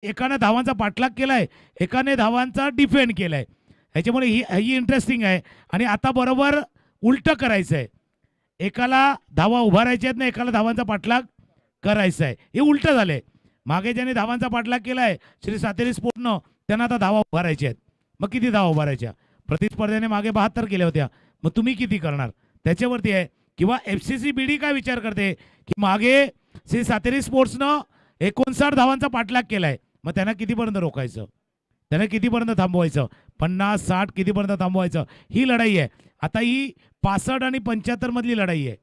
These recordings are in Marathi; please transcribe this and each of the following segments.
एकाने धावांचा पाठलाग केलाय, एकाने धावांचा डिफेंड केलाय. ह्याच्यामुळे ही इंटरेस्टिंग आहे. आणि आता बरोबर उलटं करायचं आहे. एकाला धावा उभारायच्या आहेत ना, एकाला धावांचा पाठलाग करायचा आहे. हे उलटं झालंय. मागे ज्याने धावांचा पाठलाग केलाय श्री सातेरी स्पोर्टनं, त्यांना आता धावा उभारायच्या आहेत. मग किती धावा उभारायच्या? प्रतिस्पर्ध्याने मागे 72 केल्या होत्या, मग तुम्ही किती करणार त्याच्यावरती आहे. किंवा FCC BD काय विचार करते की मागे श्री सातेरी स्पोर्ट्सनं 59 धावांचा पाठलाग केलाय, मग त्यांना कितीपर्यंत रोखायचं, त्यांना कितीपर्यंत थांबवायचं, 50-60 कितीपर्यंत थांबवायचं, ही लढाई आहे. आता ही 65 आणि 75 मधली लढाई आहे.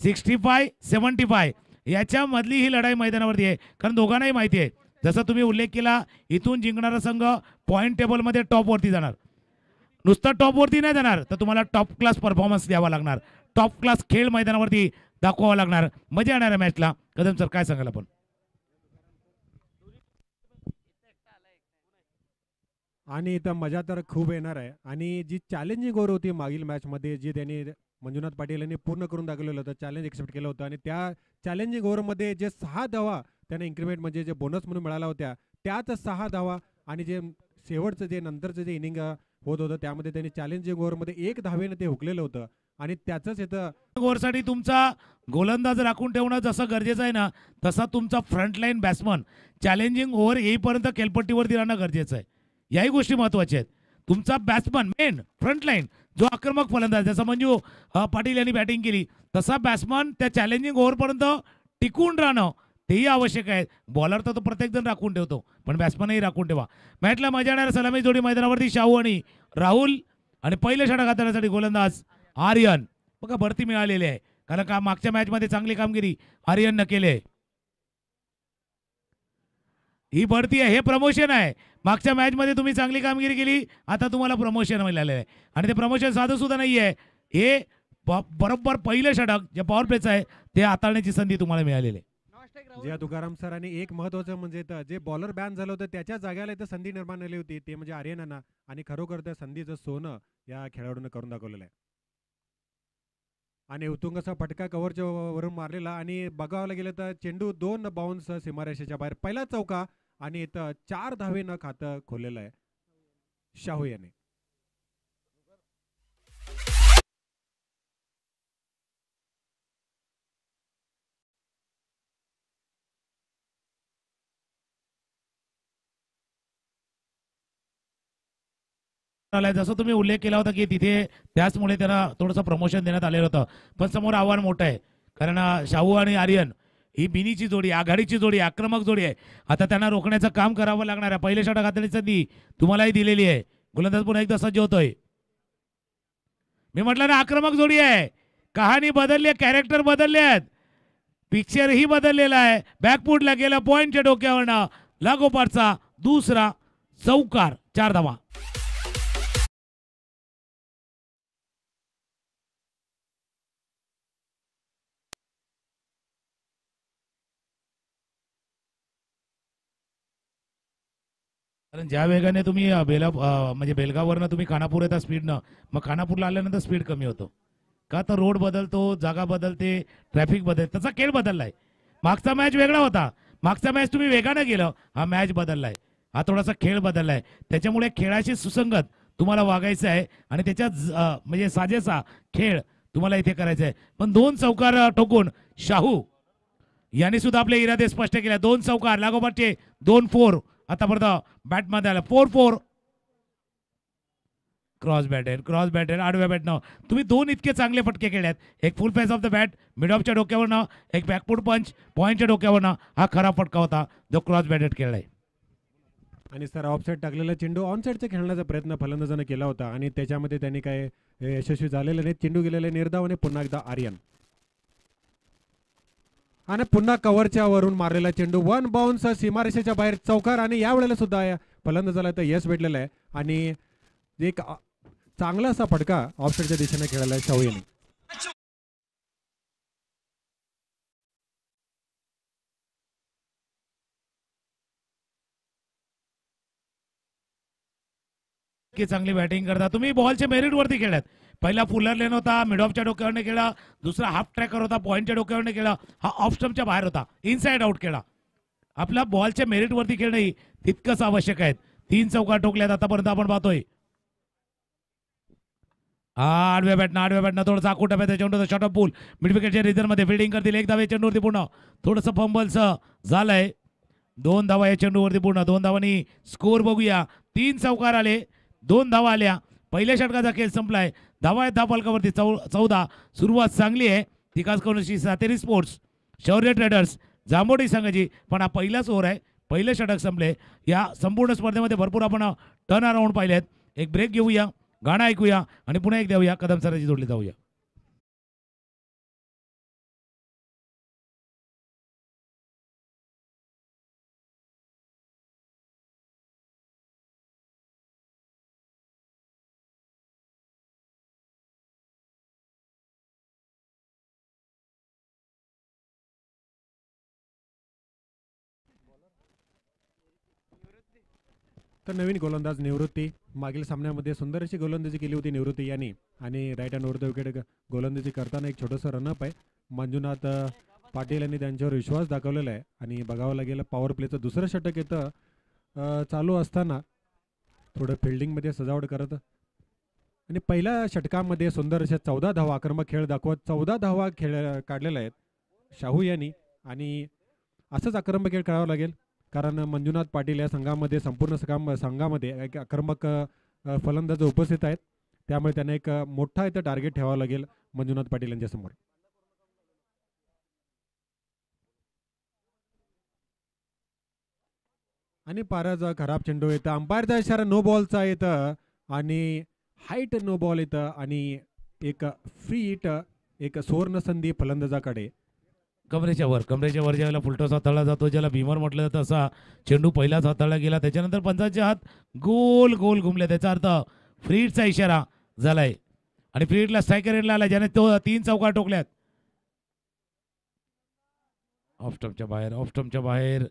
65-75 याच्यामधली ही लढाई मैदानावरती आहे. कारण दोघांनाही माहिती आहे, जसं तुम्ही उल्लेख केला, इथून जिंकणारा संघ पॉईंट टेबलमध्ये टॉपवरती जाणार. नुसतं टॉपवरती नाही जाणार, तर तुम्हाला टॉप क्लास परफॉर्मन्स द्यावा लागणार, टॉप क्लास खेळ मैदानावरती दाखवावा लागणार. मजा येणार आहे मॅचला. कदम सर काय सांगाल आपण? आणि इथं मजा तर खूप येणार आहे. आणि जी चॅलेंजिंग ओव्हर होती मागील मॅचमध्ये, जी त्यांनी मंजुनाथ पाटील यांनी पूर्ण करून दाखवलेलं होतं, चॅलेंज एक्सेप्ट केलं होतं. आणि त्या चॅलेंजिंग ओव्हरमध्ये जे 6 धावा त्यांना इन्क्रीमेंट म्हणजे जे बोनस म्हणून मिळाला होत्या, त्याच 6 धावा आणि जे शेवटचं जे नंतरचं जे इनिंग होत होतं त्यामध्ये त्यांनी चॅलेंजिंग ओव्हरमध्ये 1 धावेनं ते हुकलेलं होतं. आणि त्याचंच इथं ओव्हरसाठी तुमचा गोलंदाज राखून ठेवणं जसं गरजेचं आहे ना, तसा तुमचा फ्रंटलाईन बॅट्समन चॅलेंजिंग ओव्हर येईपर्यंत खेळपट्टीवरती राहणं गरजेचं आहे. याही गोष्टी महत्त्वाच्या आहेत. तुमचा बॅट्समन मेन फ्रंटलाईन जो आक्रमक फलंदाज, जसं मंजू पाटील यांनी बॅटिंग केली, तसा बॅट्समन त्या चॅलेंजिंग ओव्हरपर्यंत टिकून राहणं तेही आवश्यक आहे. बॉलर तर प्रत्येक जण राखून ठेवतो, पण बॅट्समनही राखून ठेवा. मॅचला मजा येणार सलामी जोडी मैदानावरती शाहू आणि राहुल. आणि पहिल्या षटक हाताळण्यासाठी गोलंदाज आर्यन. बघा भरती मिळालेली आहे, कारण का मागच्या मॅचमध्ये चांगली कामगिरी आर्यननं केली. ही बढती आहे, हे प्रमोशन आहे. मागच्या मॅचमध्ये तुम्ही चांगली कामगिरी केली, आता तुम्हाला प्रमोशन मिळालेलं आहे. आणि ते प्रमोशन साधं सुद्धा नाही आहे, हे बरोबर पहिलं षटक जे पॉवर प्लेचं आहे ते हाताळण्याची संधी तुम्हाला मिळालेली आहे. जे तुकाराम सर. आणि एक महत्वाचं म्हणजे जे बॉलर बॅन झालं होतं त्याच्या जागेला इथं संधी निर्माण झाली होती, ते म्हणजे आर्यनना. आणि खरोखर त्या संधीचं सोनं या खेळाडूनं करून दाखवलेलं आहे. आणि उत्तुंग असा फटका कव्हरच्या वरून मारलेला. आणि बघायला गेलं तर चेंडू 2 बाउन्स सीमारेषेच्या बाहेर, पहिला चौका. आणि इथं 4 धावेनं खातं खोललेलं आहे शाहू याने. जसं तुम्ही उल्लेख केला होता की तिथे त्याचमुळे त्यांना थोडंसं प्रमोशन देण्यात आलेलं होतं, पण समोर आव्हान मोठं आहे. कारण शाहू आणि आर्यन ही बिनीची जोडी, आघाडीची जोडी, आक्रमक जोडी आहे. आता त्यांना रोखण्याचं काम करावं लागणार आहे. पहिले षटक हाताळण्याची संधी तुम्हालाही दिलेली आहे. गोलंदाज पुन्हा एकदा सज्ज होतोय. मी म्हटलं ना आक्रमक जोडी आहे. कहाणी बदलली आहे, कॅरेक्टर बदलले आहेत, पिक्चरही बदललेला आहे. बॅकफूटला गेला, पॉईंटच्या डोक्यावरनं लागोपाठचा दुसरा चौकार, 4 धावा. कारण ज्या वेगाने तुम्ही म्हणजे बेलगाववरनं तुम्ही खानापूर येता स्पीडनं, मग खानापूरला आल्यानंतर स्पीड कमी होतो का? तर रोड बदलतो, जागा बदलते, ट्रॅफिक बदलते, त्याचा खेळ बदललाय. मागचा मॅच वेगळा होता, मागचा मॅच तुम्ही वेगानं गेलं, हा मॅच बदललाय, हा थोडासा खेळ बदललाय. त्याच्यामुळे खेळाशी सुसंगत तुम्हाला वागायचं आहे आणि त्याच्या म्हणजे साजेसा खेळ तुम्हाला इथे करायचा आहे. पण 2 चौकार ठोकून शाहू यांनी सुद्धा आपले इरादे स्पष्ट केले. 2 चौकार लागोपाठचे 2 4 आतापर्यंत बॅटमध्ये आला. 4-4 क्रॉस बॅट आडव्या बॅटनं तुम्ही 2 इतके चांगले फटके खेळल्यात. एक full face of the bat mid ऑफच्या डोक्यावरनं, एक बॅकफूट पंच पॉईंटच्या डोक्यावरनं, हा खरा फटका होता जो क्रॉस बॅटेड खेळलाय. आणि सर ऑफसाईड टाकलेला चेंडू ऑनसाईडचा खेळण्याचा प्रयत्न फलंदाजानं केला होता आणि त्याच्यामध्ये त्यांनी काय यशस्वी झालेले नाही. चेंडू गेलेले निर्धाव आणि पुन्हा एकदा आर्यन. आणि पुन्हा कव्हरच्या वरून मारलेला चेंडू 1 बाउन्स सीमारेषेच्या बाहेर, चौकार. आणि यावेळेला सुद्धा फलंदाजाला तर यश भेटलेलं आहे आणि एक चांगला असा फटका ऑफसाईडच्या दिशेने खेळायला शाहू यांनी. चांगली बॅटिंग करता तुम्ही, बॉलच्या मेरिट वरती खेळलात. पहिला फुलर लेन होता, मिड ऑफच्या डोक्यावरने खेळला. दुसरा हाफ ट्रॅकर होता, पॉईंटच्या डोक्यावरने खेळला. हा ऑफ स्टंपच्या बाहेर होता, इनसाइड आउट खेळला. आपल्या बॉलच्या मेरिटवरती खेळणं तितकंच आवश्यक आहे. 3 चौका ठोकल्यात आतापर्यंत आपण पाहतोय. आडव्या बॅटनं थोडंसं आकुट आहे त्याच्यावर शॉर्ट ऑफ पूल मिड विकेटच्या रिझनमध्ये फिल्डिंग करतील. एक धावे चेंडूवरती पूर्ण थोडंसं फंबलचं झालंय. 2 धावा या चेंडूवरती पूर्ण 2 धावांनी स्कोर बघूया. 3 चौकार आले 2 धावा आल्या. पहिल्या षटकाचा खेळ संपलाय. धावा आहेत 10 फलकावरती 14. सुरुवात चांगली आहे. विकास करूनशी सातेरी स्पोर्ट्स शौर्य ट्रेडर्स जांभोडी संघाची. पण हा पहिलाच ओव्हर आहे. पहिलं षटक संपले. या संपूर्ण स्पर्धेमध्ये भरपूर आपण टर्न अराउंड पाहिलेत. एक ब्रेक घेऊया गाणं ऐकूया आणि पुन्हा एक देऊया कदम सरांची जोडली जाऊया. तर नवीन गोलंदाज निवृत्ती. मागील सामन्यामध्ये सुंदर अशी गोलंदाजी केली होती निवृत्ती यांनी आणि right hand over the wicket गोलंदाजी करताना एक छोटंसं रनअप आहे. मंजुनाथ पाटील यांनी त्यांच्यावर विश्वास दाखवलेला आहे आणि बघावं लागेल पॉवर प्लेचं दुसरं षटक येतं चालू असताना थोडं फिल्डिंगमध्ये सजावट करत आणि पहिल्या षटकामध्ये सुंदर अशा 14 धावा आक्रमक खेळ दाखवत 14 धावा खेळ काढलेल्या आहेत शाहू यांनी आणि असंच आक्रमक खेळ खेळावं लागेल कारण मंजुनाथ पाटील या संघामध्ये संपूर्ण संघामध्ये एक आक्रमक फलंदाज उपस्थित आहेत. त्यामुळे त्यांना एक मोठा इथं टार्गेट ठेवावं लागेल मंजुनाथ पाटील यांच्यासमोर. आणि पाराचा खराब चेंडू येतं. अंपायरचा इशारा नो बॉलचा येतं आणि हाईट नो बॉल येतं आणि एक फ्री हिट एक सुवर्ण संधी फलंदाजाकडे. कमरेच्या वर ज्यावेळेला फुलटॉस हाताळला जातो ज्याला भीमर म्हटलं जातं असा चेंडू पहिलाच हाताळला गेला. त्याच्यानंतर पंचांचे हात गोल गोल घुमले. त्याचा अर्थ फ्रीडचा इशारा झालाय आणि फ्रीडला स्ट्रायकर एंडला आला ज्याने तो 3 चौका टोकल्यात. ऑफ स्टंपच्या बाहेर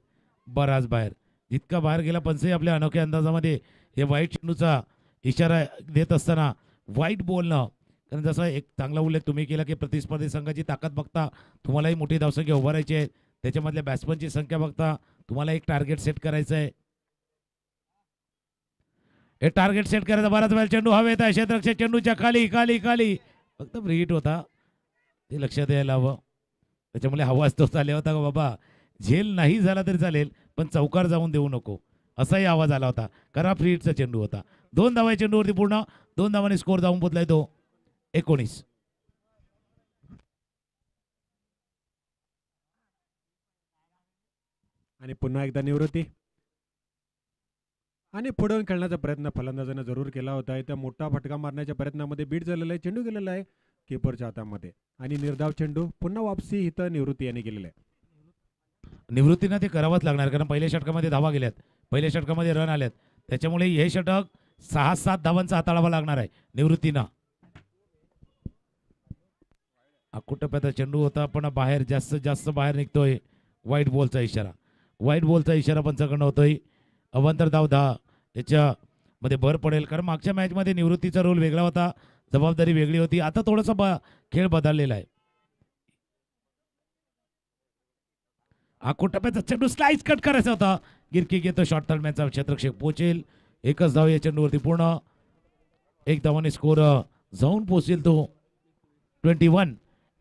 बराच बाहेर. जितका बाहेर गेला पंचही आपल्या अनोख्या अंदाजामध्ये हे वाईट चेंडूचा इशारा देत असताना वाईट बोलणं. कारण जसा एक चांगला उल्लेख तुम्ही केला की प्रतिस्पर्धी संघाची ताकद बघता तुम्हालाही मोठी धावसंख्या उभारायची आहे. त्याच्यामधल्या बॅट्समनची संख्या बघता तुम्हाला एक टार्गेट सेट करायचं आहे. हे टार्गेट सेट करायचा बराच वेळ चेंडू हवेत आहे. क्षेत्ररक्षक चेंडूच्या खाली खाली खाली फक्त फ्री हिट होता ते लक्षात यायला हवं. त्याच्यामुळे आवाज तो चालला होता का बाबा झेल नाही झाला तरी चालेल पण चौकार जाऊन देऊ नको असाही आवाज आला होता कारण हा फ्री हिटचा चेंडू होता. 2 धावा चेंडूवरती पूर्ण 2 धावांनी स्कोर जाऊन पोचलाय तो 19. आणि पुन्हा एकदा निवृत्ती आणि पुढे खेळण्याचा प्रयत्न फलंदाजाने जरूर केला होता. इथं मोठा फटका मारण्याच्या प्रयत्नामध्ये बीट झालेला आहे. चेंडू गेलेला आहे कीपरच्या हातामध्ये आणि निर्धाव चेंडू पुन्हा वापसी इथं निवृत्ती यांनी केलेला आहे. निवृत्तीनं ते करावंच लागणार कारण पहिल्या षटकामध्ये धावा गेल्यात पहिल्या षटकामध्ये रन आल्यात. त्याच्यामुळे हे षटक 6-7 धावांचा हाताळावा लागणार आहे निवृत्तीनं. अकुटप्याचा चेंडू होता पण बाहेर जास्तीत जास्त बाहेर निघतोय. वाईट बॉलचा इशारा पंचाकडनं होतोय. अवांतर धाव 10 याच्यामध्ये भर पडेल कारण मागच्या मॅचमध्ये निवृत्तीचा रोल वेगळा होता जबाबदारी वेगळी होती. आता थोडासा खेळ बदललेला आहे. अकुटप्याचा चेंडू स्लाइस कट करायचा होता. गिरकी घेतो शॉर्ट तळम्याचा क्षेत्ररक्षक पोचेल. एकच धाव या चेंडूवरती पूर्ण 1 धावाने स्कोर जाऊन पोचेल तो 21.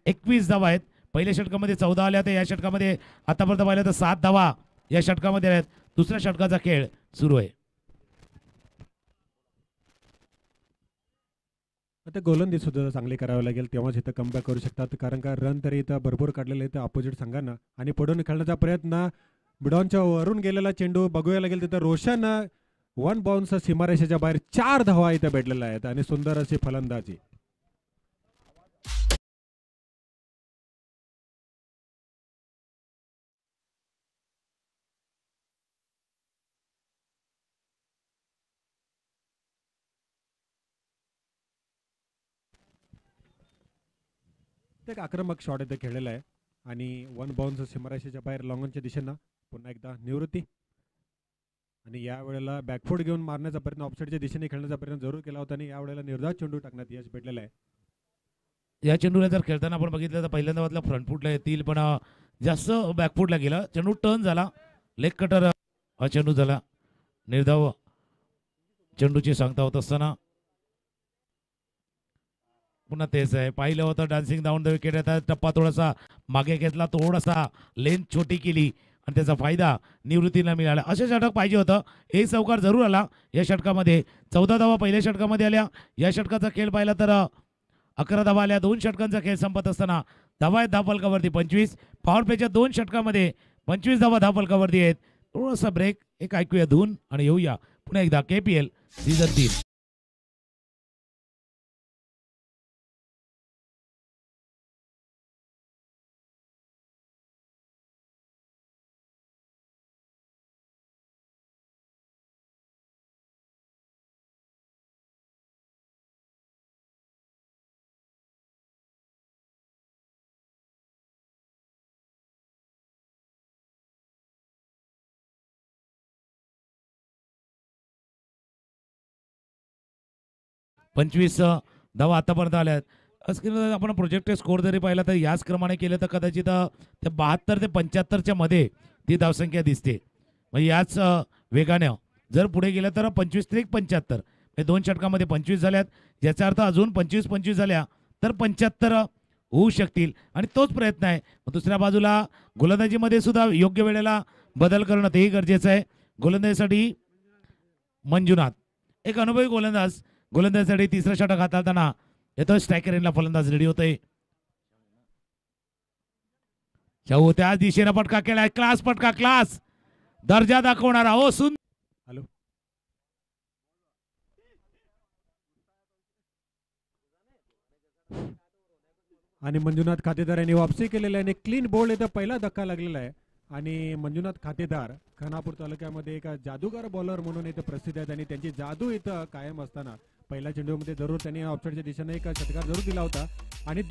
21 धावा आहेत. पहिल्या षटकामध्ये 14 आल्या होत्या. या षटकामध्ये आतापर्यंत पाहिलं तर 7 धावा या षटकामध्ये आहेत. दुसऱ्या षटकाचा खेळ सुरू आहे. आता गोलंदाजी सुद्धा चांगली करावी लागेल तेव्हाच इथं कमबॅक करू शकतात कारण का रन तरी इथं भरपूर काढलेले आहेत अपोजिट संघांना. आणि पुढून खेळण्याचा प्रयत्न बिडॉनच्या वरून गेलेला चेंडू बघूया लागेल तिथं रोशन 1 बाउन्स सीमारेषेच्या बाहेर 4 धावा इथं भेटलेल्या आहेत आणि सुंदर अशी फलंदाजी. एक आक्रमक शॉट इथे खेळलेला आहे आणि 1 बाउन्स सीमारेषेच्या बाहेर लॉंगनच्या दिशेनं पुन्हा एकदा निवृत्ती. आणि यावेळेला बॅकफूट घेऊन मारण्याचा प्रयत्न ऑफसाईडच्या दिशेने खेळण्याचा प्रयत्न जरूर केला होता आणि यावेळेला निर्धाव चेंडू टाकण्यात यश भेटलेलं आहे. या चेंडूला जर खेळताना आपण बघितलं तर पहिल्यांदा फ्रंट फुटला येतील पण जास्त बॅकफुटला गेला. चेंडू टर्न झाला लेग कटर हा चेंडू झाला निर्धाव. चेंडूची सांगता होत असताना पुन्हा तेच आहे. पाहिलं होतं डान्सिंग डाऊन द विकेट. आता टप्पा थोडासा मागे घेतला, थोडासा लेंथ छोटी केली आणि त्याचा फायदा निवृत्तीला मिळाला. असे षटक पाहिजे होतं. एक चौकार जरूर आला या षटकामध्ये. 14 धावा पहिल्या षटकामध्ये आल्या. या षटकाचा खेळ पाहिला तर 11 धावा आल्या. 2 षटकांचा खेळ संपत असताना धावा आहेत धावफलकावरती 25. पॉवर प्लेच्या 2 षटकामध्ये 25 धावा धावफलकावरती आहेत. थोडासा ब्रेक एक ऐकूया धून आणि येऊया पुन्हा एकदा KPL सीझन 3. पंचवीस धावा आतापर्यंत आल्यात. असं आपण प्रोजेक्टेड स्कोर जरी पाहिला तर याच क्रमाने केलं तर कदाचित ते 72 ते 75च्या मध्ये ती धावसंख्या दिसते. म्हणजे याच वेगाने जर पुढे गेलं तर 25 ते 75 म्हणजे 2 षटकामध्ये 25 झाल्यात. याचा अर्थ अजून 25 झाल्या तर 75 होऊ शकतील आणि तोच प्रयत्न आहे. दुसऱ्या बाजूला गोलंदाजीमध्ये सुद्धा योग्य वेळेला बदल करणं तेही गरजेचं आहे. गोलंदाजीसाठी मंजुनाथ एक अनुभवी गोलंदाजीसाठी तिसरं षटक हाताळताना येतोय. स्ट्रायकर यांना फलंदाज रेडी होतोय. शाहू त्याच दिशेने पटका केलाय. क्लास पटका, क्लास दर्जा दाखवणारा. हो सुन हॅलो. आणि मंजुनाथ खातेदार यांनी वापसी केलेली आहे आणि क्लीन बोल्ड इथं पहिला धक्का लागलेला आहे. आणि मंजुनाथ खातेदार खानापूर तालुक्यामध्ये एक जादूगार बॉलर म्हणून इथं प्रसिद्ध आहेत आणि त्यांची जादू इथं कायम असताना पहिल्या चेंडूमध्ये जरूर त्यांनी ऑफसाईडच्या दिशेने एक षटकार जरूर दिला होता. आणि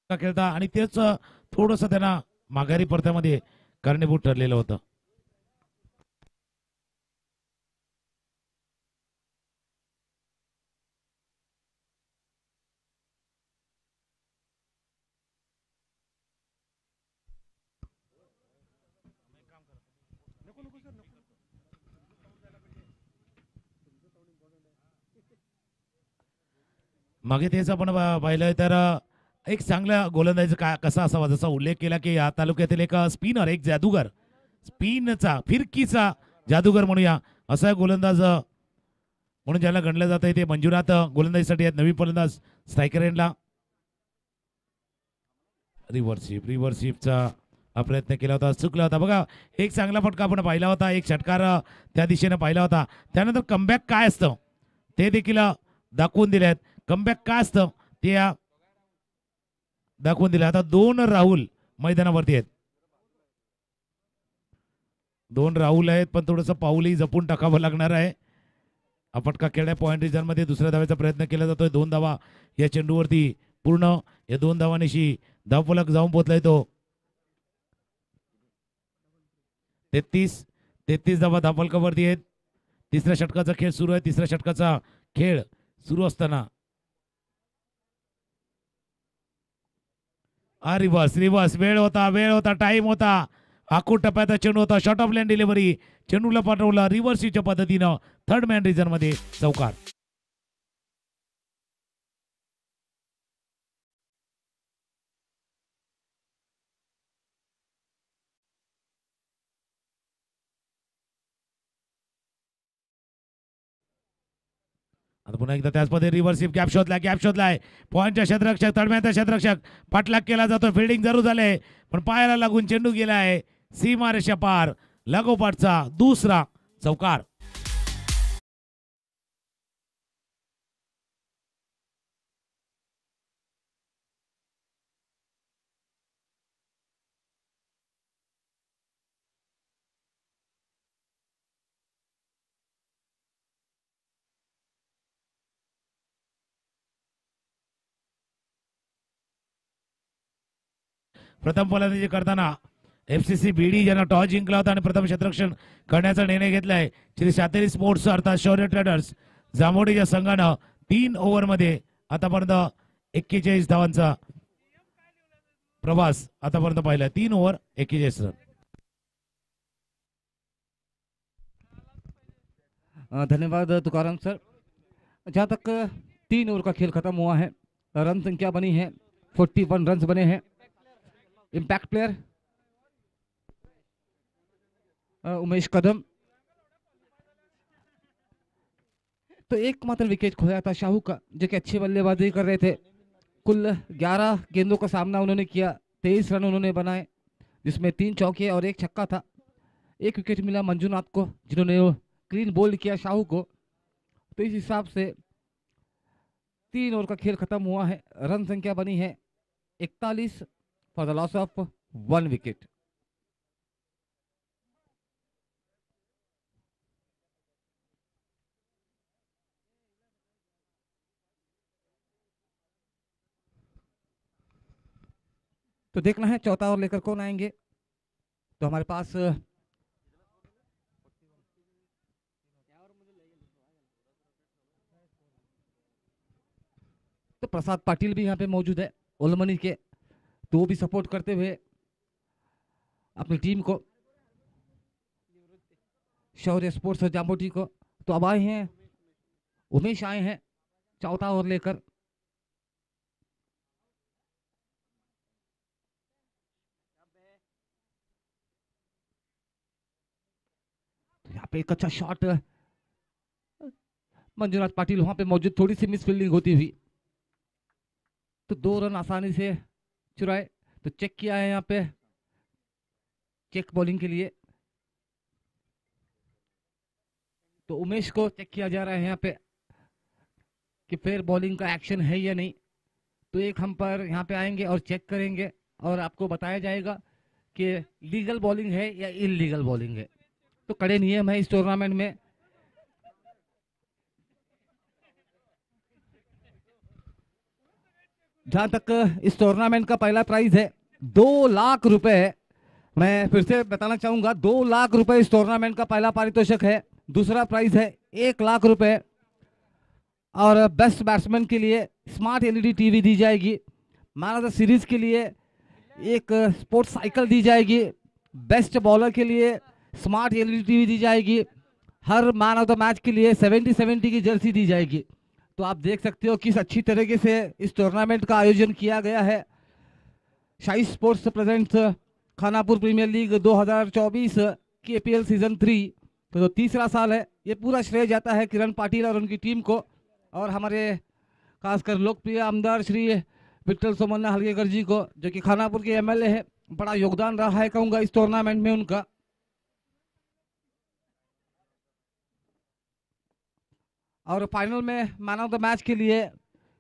खेळता आणि तेच थोडस त्यांना माघारी परत्यामध्ये कारणीभूत ठरलेलं होतं. मागे तेच आपण पाहिलं तर एक चांगल्या गोलंदाजीचा कसा असावा जसा उल्लेख केला की या तालुक्यातील एक स्पिनर एक जादूगर स्पिनचा फिरकीचा जादूगर म्हणूया असा गोलंदाज म्हणून ज्याला गणलं जात आहे ते मंजुनाथ गोलंदाजीसाठी आहेत. नवीन फलंदाज स्ट्रायकर यांना रिव्हर्सिपचा हा प्रयत्न केला होता चुकला होता. बघा एक चांगला फटका आपण पाहिला होता. एक षटकार त्या दिशेने पाहिला होता. त्यानंतर कमबॅक काय असतं ते देखील दाखवून दिले आहेत. कमबॅक काय असतं ते दाखवून दिलं. आता 2 राहुल मैदानावरती आहेत. 2 राहुल आहेत पण थोडंसं पाऊलही जपून टाकावं लागणार आहे. हा फटका खेळण्या पॉईंट रिजन मध्ये दुसऱ्या धाव्याचा प्रयत्न केला जातोय. 2 धावा या चेंडूवरती पूर्ण. या 2 धावांशी धावफलक जाऊन पोहोचलाय तो 33 धावा धावफलकावरती आहेत. तिसऱ्या षटकाचा खेळ सुरू आहे. तिसऱ्या षटकाचा खेळ सुरू असताना रिव्हर्स वेळ होता टाइम होता. आखूड टप्प्याचा चेंडू होता. शॉर्ट ऑफ लँड डिलिव्हरी चेंडूला पाठवला रिव्हर्सच्या पद्धतीनं थर्ड मॅन रिजन मध्ये चौकार. आता पुन्हा एकदा त्याच पद्धती रिव्हर्सिप गॅप शोधलाय पॉईंटच्या क्षेत्ररक्षक तडम्याचा क्षेत्ररक्षक पाठलाग केला जातो. फिल्डिंग जरूर झाले पण पायाला लागून चेंडू गेलाय सीमारेषा पार. लागोपाठचा दुसरा चौकार. प्रथम फलंदाजी करताना FCC बीडी ज्यांना टॉस जिंकला होता आणि प्रथम क्षेत्ररक्षण करण्याचा निर्णय घेतलाय श्री सातेरी स्पोर्ट्स अर्थात शौर्य ट्रेडर्स जांभोडीच्या संघानं 3 ओव्हरमध्ये आतापर्यंत 41 धावांचा प्रवास आतापर्यंत पाहिला. 3 ओव्हर 41 रन. धन्यवाद तुकाराम सर. जहाँ तक 3 ओवर का खेल खत्म हुआ है, रन संख्या बनी है 41 रन बने हैं. Impact player Umesh Kadam. तो एकमात्र विकेट खोया था शाहू का, जो कि अच्छी बल्लेबाजी कर रहे थे. कुल 11 गेंदों का सामना उन्होंने किया, 23 रन उन्होंने बनाए, जिसमें 3 चौके और 1 छक्का था. 1 विकेट मिला मंजूनाथ को, जिन्होंने क्लीन बोल्ड किया शाहू को. तो इस हिसाब से 3 ओवर का खेल खत्म हुआ है. रन संख्या बनी है 41 for the loss of 1 wicket. तो देखना है चौथा ओवर लेकर कौन आएंगे. तो हमारे पास तो प्रसाद पाटिल भी यहाँ पे मौजूद है ओलमनी के, तो वो भी सपोर्ट करते हुए अपनी टीम को, शौर्य स्पोर्ट्स जाम्बोटी को. तो अब आए हैं उमेश, आए हैं चौथा ओवर लेकर. यहाँ पे एक अच्छा शॉट, मंजुनाथ पाटिल वहां पे मौजूद, थोड़ी सी मिस फील्डिंग होती हुई, तो 2 रन आसानी से चुराए. तो चेक किया है यहाँ पे, चेक बॉलिंग के लिए. तो उमेश को चेक किया जा रहा है यहाँ पे कि फेयर बॉलिंग का एक्शन है या नहीं. तो एक हम पर यहाँ पे आएंगे और चेक करेंगे और आपको बताया जाएगा कि लीगल बॉलिंग है या इलीगल बॉलिंग है. तो कड़े नियम है इस टूर्नामेंट में. जहां तक इस टूर्नामेंट का पहला प्राइज है 2 लाख रुपए. मैं फिर से बताना चाहूंगा, 2 लाख रुपए इस टूर्नामेंट का पहला पारितोषिक है. दूसरा प्राइज है 1 लाख रुपए, और बेस्ट बैट्समैन के लिए स्मार्ट एलईडी टीवी दी जाएगी. मैन ऑफ द सीरीज के लिए एक स्पोर्ट्स साइकिल दी जाएगी. बेस्ट बॉलर के लिए स्मार्ट एलईडी टीवी दी जाएगी. Her man of the match के लिए 70-70 की जर्सी दी जाएगी. तो आप देख सकते हो किस अच्छी तरीके से इस टूर्नामेंट का आयोजन किया गया है. Shahi sports presents Khanapur premier league 2024 KPL season 3, तो तीसरा साल है. ये पूरा श्रेय जाता है किरण पाटिल और उनकी टीम को, और हमारे खासकर लोकप्रिय आमदार श्री विठल सोमन्ना हलगेकर जी को, जो कि खानापुर के MLA है. बड़ा योगदान रहा है कहूंगा इस टूर्नामेंट में उनका. और फाइनल में मैन ऑफ द मैच के लिए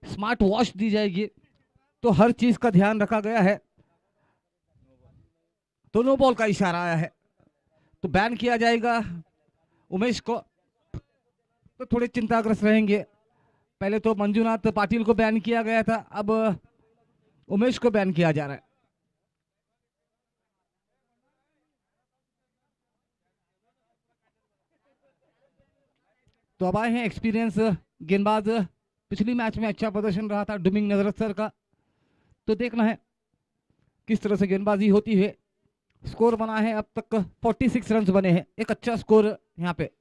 स्मार्ट वॉच दी जाएगी. तो हर चीज का ध्यान रखा गया है. तो नो बॉल का इशारा आया है, तो बैन किया जाएगा उमेश को. तो थोड़े चिंताग्रस्त रहेंगे. पहले तो मंजूनाथ पाटिल को बैन किया गया था, अब उमेश को बैन किया जा रहा है. तो अब आए हैं एक्सपीरियंस गेंदबाज. पिछली मैच में अच्छा प्रदर्शन रहा था डुमिंग नजरत सर का. तो देखना है किस तरह से गेंदबाजी होती है. स्कोर बना है अब तक 46 रन बने हैं, एक अच्छा स्कोर यहाँ पे.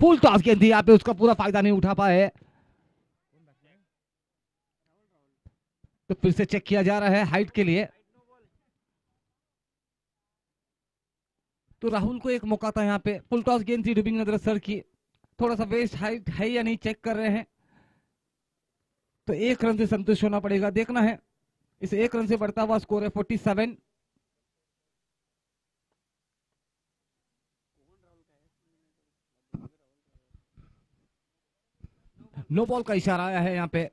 फुल टॉस गेंद थी यहाँ पे, उसका पूरा फायदा नहीं उठा पाए. तो फिर से चेक किया जा रहा है हाइट के लिए. तो राहुल को एक मौका था यहाँ पे. फुल टॉस गेंद थी डुबिंग नजरत सर की, थोड़ा सा वेस्ट हाइट है या नहीं चेक कर रहे हैं. तो 1 रन से संतुष्ट होना पड़ेगा. देखना है, इस 1 रन से बढ़ता हुआ स्कोर है 47. नो बॉल का इशारा आया है यहाँ पे,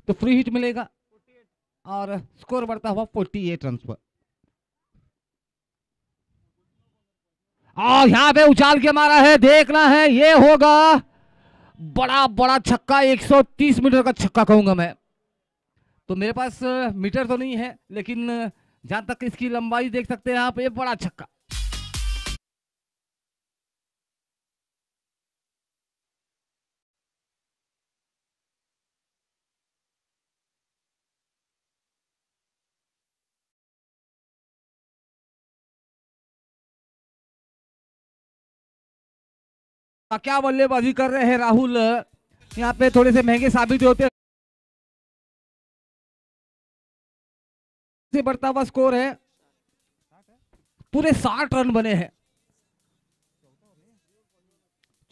तो फ्री हिट मिलेगा और स्कोर बढ़ता हुआ 48 रन पर. और यहाँ पे उछाल के मारा है, देखना है ये होगा बड़ा बड़ा छक्का, 130 मीटर का छक्का कहूंगा मैं। तो मेरे पास मीटर तो नहीं है, लेकिन जहां तक इसकी लंबाई देख सकते हैं आप, ये बड़ा छक्का। क्या बल्लेबाजी कर रहे हैं राहुल, यहाँ पे थोड़े से महंगे साबित होते हैं। से बढ़ता हुआ स्कोर है, पूरे 60 रन बने हैं।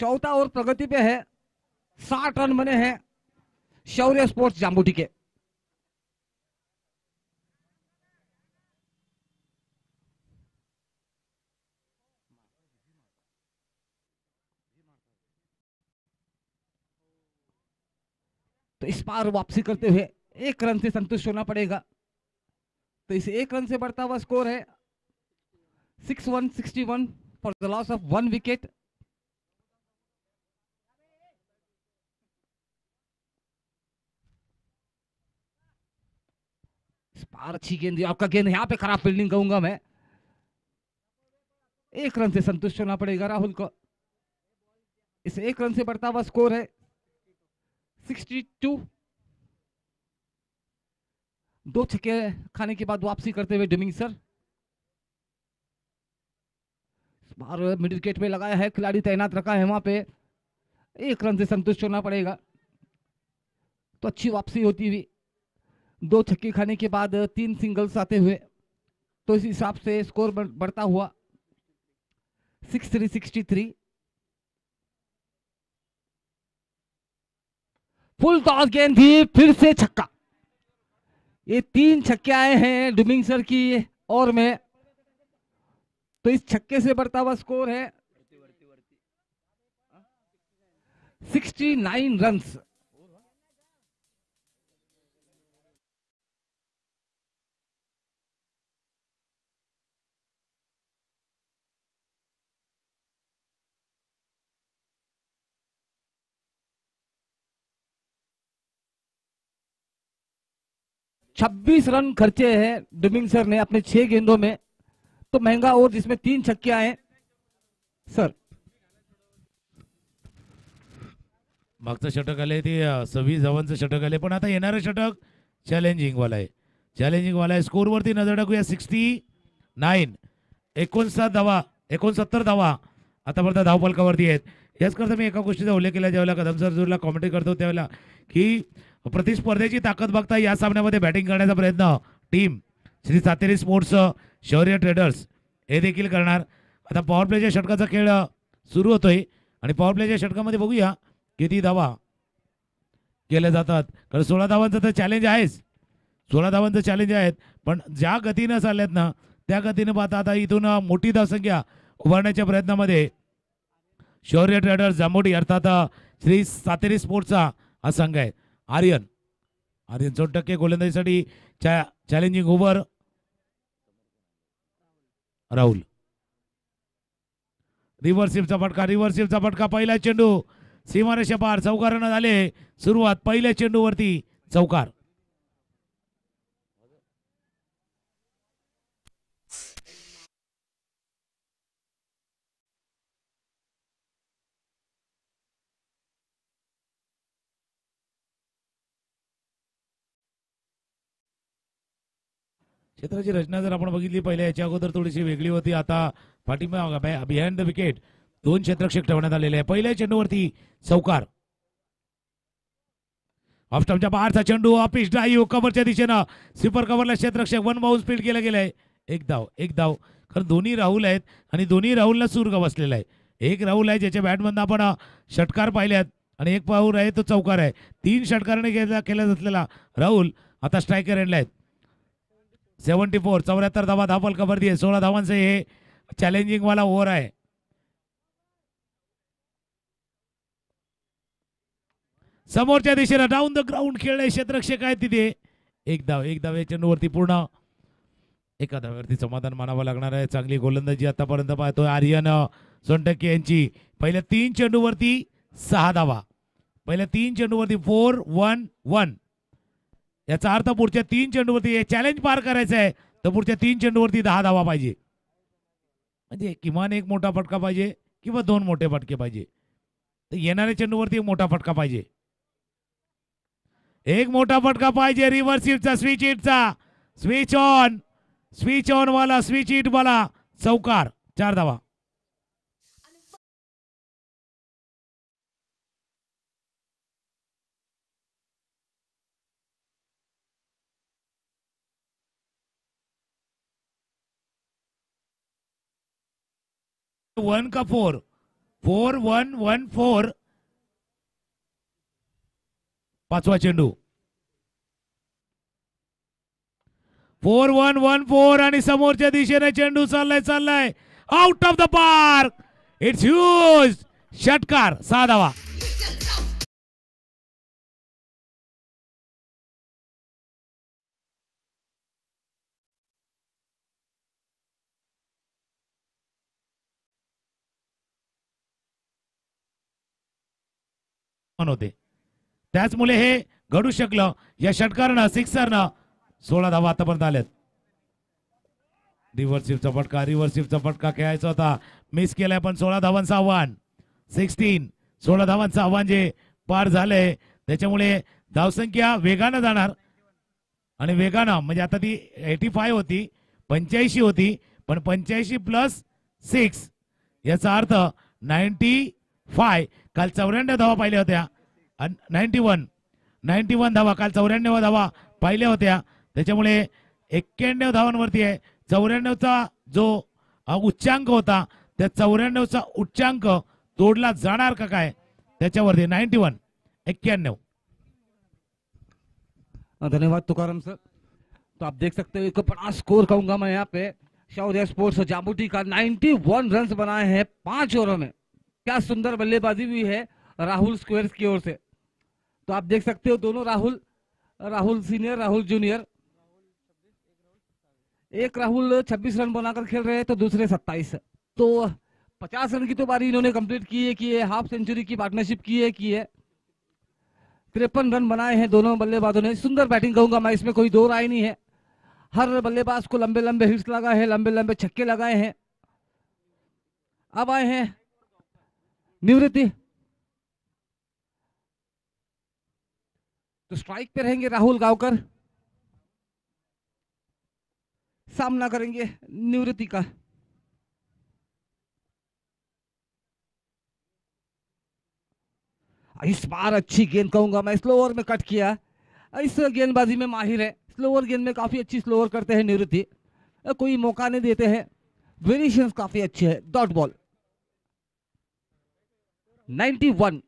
चौथा और प्रगति पे है, 60 रन बने हैं शौर्य स्पोर्ट्स जाम्बूटी के। तो इस बार वापसी करते हुए 1 रन से संतुष्ट होना पड़ेगा। तो इस 1 रन से बढ़ता हुआ स्कोर है 6161 for the loss of 1 wicket. इस बार अच्छी गेंद, आपका गेंद यहाँ पे खराब फील्डिंग कहूंगा मैं। 1 रन से संतुष्ट होना पड़ेगा राहुल को। इस 1 रन से बढ़ता हुआ स्कोर है 62। 2 छक्के खाने के बाद वापसी करते हुए डुमिंग सर। इस बार मिडिल विकेट पे लगाया है, खिलाड़ी तैनात रखा है वहां पे। 1 रन से संतुष्ट होना पड़ेगा। तो अच्छी वापसी होती हुई, 2 छक्के खाने के बाद 3 सिंगल्स आते हुए, तो इस हिसाब से स्कोर बढ़ता हुआ 6363। फुल टॉस गेंद थी, फिर से छक्का। ये 3 छक्के आए हैं डुमिंग सर की ओर में। तो इस छक्के से बढ़ता हुआ स्कोर है 69 रन्स। छब्बीस रन खर्चे हैं डुमिंग सर ने अपने 6 गेंदों में। तो महंगा ओवर जिसमें 3 छक्के आए सर। मागचं षटक आले ते 26 धावांचं षटक आले, पण आता येणारं षटक चॅलेंजिंग वाला आहे. चॅलेंजिंग वाला आहे. स्कोर वरती नजर टाकूया. 69, 59 धावा, 69 धावा आतापर्यंत धावफलकावरती आहेत. याच करता मी एका गोष्टीचा उल्लेख केला ज्यावेळेला कदम सर जोरला कॉमेंट्री करतो त्यावेळेला, की प्रतिस्पर्धेची ताकद बघता या सामन्यामध्ये बॅटिंग करण्याचा प्रयत्न team Shri Sateri sports Shaurya traders हे देखील करणार. आता पॉवर प्लेच्या षटकाचा खेळ सुरू होतोय आणि पॉवर प्लेच्या षटकामध्ये बघूया किती धावा केल्या जातात. कारण 16 धावांचं तर चॅलेंज आहेच, 16 धावांचं चॅलेंज आहेत, पण ज्या गतीनं चालल्यात ना त्या गतीनं पाहता आता इथून मोठी धावसंख्या उभारण्याच्या प्रयत्नामध्ये शौर्य ट्रेडर्स जांभोटी अर्थात श्री सातेरी स्पोर्ट्सचा हा संघ आहे. आर्यन 14% गोलंदाजीसाठी चॅलेंजिंग ओव्हर. राहुल रिव्हर्सिव्हचा फटका, पहिला चेंडू सीमारेषा पार, चौकारानं झाले सुरुवात. पहिल्या चेंडूवरती चौकार. क्षेत्राची रचना जर आपण बघितली पहिल्या याच्या अगोदर थोडीशी वेगळी होती. आता पाठीमागे बिहाइंड द विकेट 2 क्षेत्ररक्षक ठेवण्यात आलेले आहे. पहिल्या चेंडूवरती चौकार. ऑफ स्टंपच्या बाहेरचा चेंडू, ऑफिस ड्राईव्ह कव्हरच्या दिशेनं स्वीपर कव्हरला क्षेत्ररक्षक 1 बाउन्स स्पीड केलं गेलंय. एक धाव. कारण दोन्ही राहुल आहेत आणि दोन्ही राहुलला सूर बसलेला आहे. एक राहुल आहे ज्याच्या बॅटमधनं आपण षटकार पाहिल्यात आणि एक पाऊर आहे तो चौकार आहे. 3 षटकाराने केला असलेला राहुल आता स्ट्रायकर एंडला आहेत. 74 74 धावा धावफलकावरती आहे. 16 धावांचं हे चॅलेंजिंग वाला ओव्हर आहे. समोरच्या दिशेला डाऊन द ग्राउंड खेळले क्षेत्ररक्षक आहेत तिथे. एक धाव या चेंडूवरती पूर्ण एका धाव्यावरती समाधान मानावं लागणार आहे. चांगली गोलंदाजी आतापर्यंत पाहतोय आर्यन सोनटक्के यांची. पहिल्या 3 चेंडूवरती 6 धावा. पहिल्या 3 चेंडूवरती 4-1-1. याचा अर्थ पुढच्या 3 चेंडूवरती चॅलेंज पार करायचं आहे तर पुढच्या 3 चेंडूवरती 10 धावा पाहिजे. म्हणजे किमान एक मोठा फटका पाहिजे किंवा 2 मोठे फटके पाहिजे. तर येणाऱ्या चेंडूवरती एक मोठा फटका पाहिजे. एक मोठा फटका पाहिजे. रिव्हर्स स्वीपचा, स्विच हिटचा, स्विच ऑन वाला, स्विच हिट वाला चौकार. 4 धावा. वन का 4-4-1-1-4. पाचवा चेंडू 4-1-1-4 आणि समोरच्या दिशेने चेंडू चाललाय out of the park. It's huge. षटकार. 6 धावा. होते त्याचमुळे हे घडू शकलं. या षटकारानं, सिक्सरनं 16 धावा आतापर्यंत आल्यात. रिव्हर्सिव्हचा फटका खेळायचा होता, मिस केलाय, पण 16 धावांचं आव्हान. 16 धावांचं आव्हान जे पार झालंय त्याच्यामुळे धावसंख्या वेगानं जाणार. आणि वेगानं म्हणजे आता ती 85 होती, 85 होती, पण 85+6 याचा अर्थ 95. काल 94 धावा पाहिल्या होत्या. 91 धावा, काल 94 धावा पाहिल्या होत्या. त्याच्यामुळे 91 धावांवरती आहे. 94चा जो उच्चांक होता त्या 94चा उच्चांक तोडला जाणार का काय त्याच्यावरती. 91. धन्यवाद तुकाराम सर. तो आप देख सकते हो एक बड़ा स्कोर कहूंगा मैं यहाँ पे. शौर्य स्पोर्ट्स जामुटी का 91 रन बनाए हैं 5 ओवरों में. क्या सुंदर बल्लेबाजी हुई है राहुल स्क्वेयर्स की ओर से. तो आप देख सकते हो दोनों राहुल सीनियर, राहुल जूनियर. एक राहुल 26 रन बनाकर खेल रहे हैं तो दूसरे 27. तो 50 रन की तो बारी इन्होंने कंप्लीट की है, हाफ सेंचुरी की पार्टनरशिप की है. 53 रन बनाए हैं दोनों बल्लेबाजों ने. सुंदर बैटिंग कहूंगा मैं, इसमें कोई दो राय नहीं है. हर बल्लेबाज को लंबे लंबे हिट्स लगाए हैं, लंबे लंबे छक्के लगाए हैं. अब आए हैं निवृत्ति. तो स्ट्राइक पे रहेंगे राहुल गावकर, सामना करेंगे निवृत्ति का. इस बार अच्छी गेंद कहूंगा मैं, स्लोअर में कट किया. इस गेंदबाजी में माहिर है, स्लोअर गेंद में काफी अच्छी स्लोअर करते हैं निवृत्ति. कोई मौका नहीं देते हैं, वेरिएशंस काफी अच्छे है. Dot ball. 91.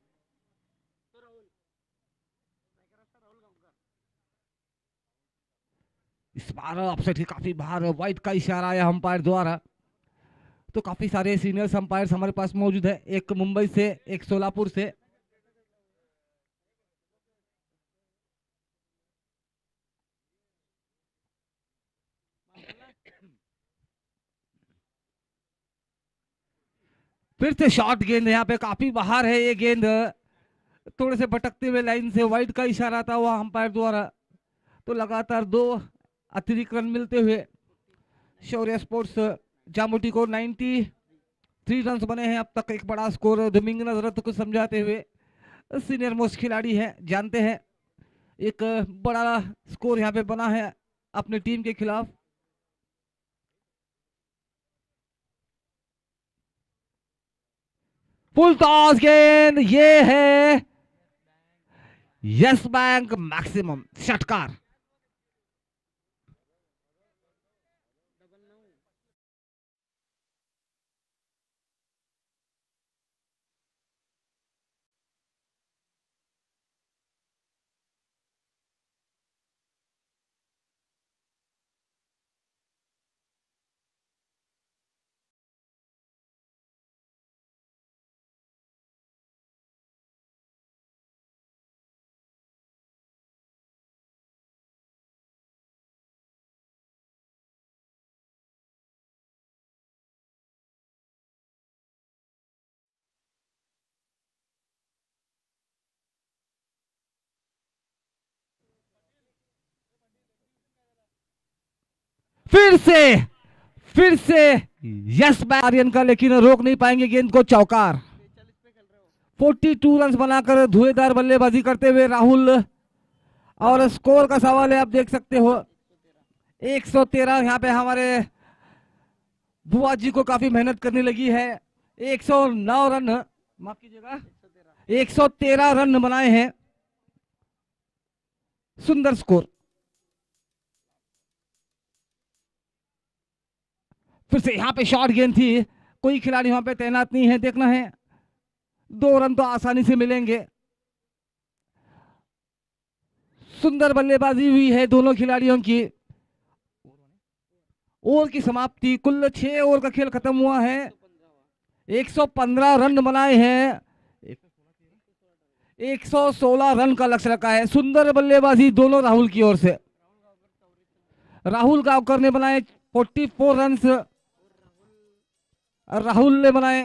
इस बार अपसेट के काफी बाहर वाइट का इशारा आया अंपायर द्वारा. तो काफी सारे सीनियर्स अंपायर्स हमारे पास मौजूद है, एक मुंबई से, एक सोलापुर से. फिर से शॉर्ट गेंद, यहाँ पे काफी बाहर है ये गेंद. थोड़े से भटकते हुए लाइन से वाइड का इशारा था वह अंपायर द्वारा. तो लगातार 2 अतिरिक्त रन मिलते हुए शौर्य स्पोर्ट्स जामुटी को 93 रन बने हैं अब तक. एक बड़ा स्कोर धुमिंग नजरत को समझाते हुए सीनियर मोस्ट खिलाड़ी हैं, जानते हैं एक बड़ा स्कोर यहाँ पे बना है अपने टीम के खिलाफ. फुल टॉस गेंद, ये है यस बैंक मैक्सिमम. षटकार. फिर से यस आर्यन का, लेकिन रोक नहीं पाएंगे गेंद को। चौकार 42 रन बनाकर धुएंधार बल्लेबाजी करते हुए राहुल। और स्कोर का सवाल है, आप देख सकते हो 113। यहाँ पे हमारे बुआ जी को काफी मेहनत करनी लगी है। 109 रन, माफ कीजिएगा, 113 रन बनाए हैं। सुंदर स्कोर। फिर से यहाँ पे शॉर्ट गेंद थी, कोई खिलाड़ी वहां पे तैनात नहीं है, देखना है। 2 रन तो आसानी से मिलेंगे। सुंदर बल्लेबाजी हुई है दोनों खिलाड़ियों की। ओवर की समाप्ति, कुल 6 ओवर का खेल खत्म हुआ है। 115 रन बनाए हैं, 116 रन का लक्ष्य रखा है। सुंदर बल्लेबाजी दोनों राहुल की ओर से। राहुल गांवकर ने बनाए 44 रन, राहुल ने बनाए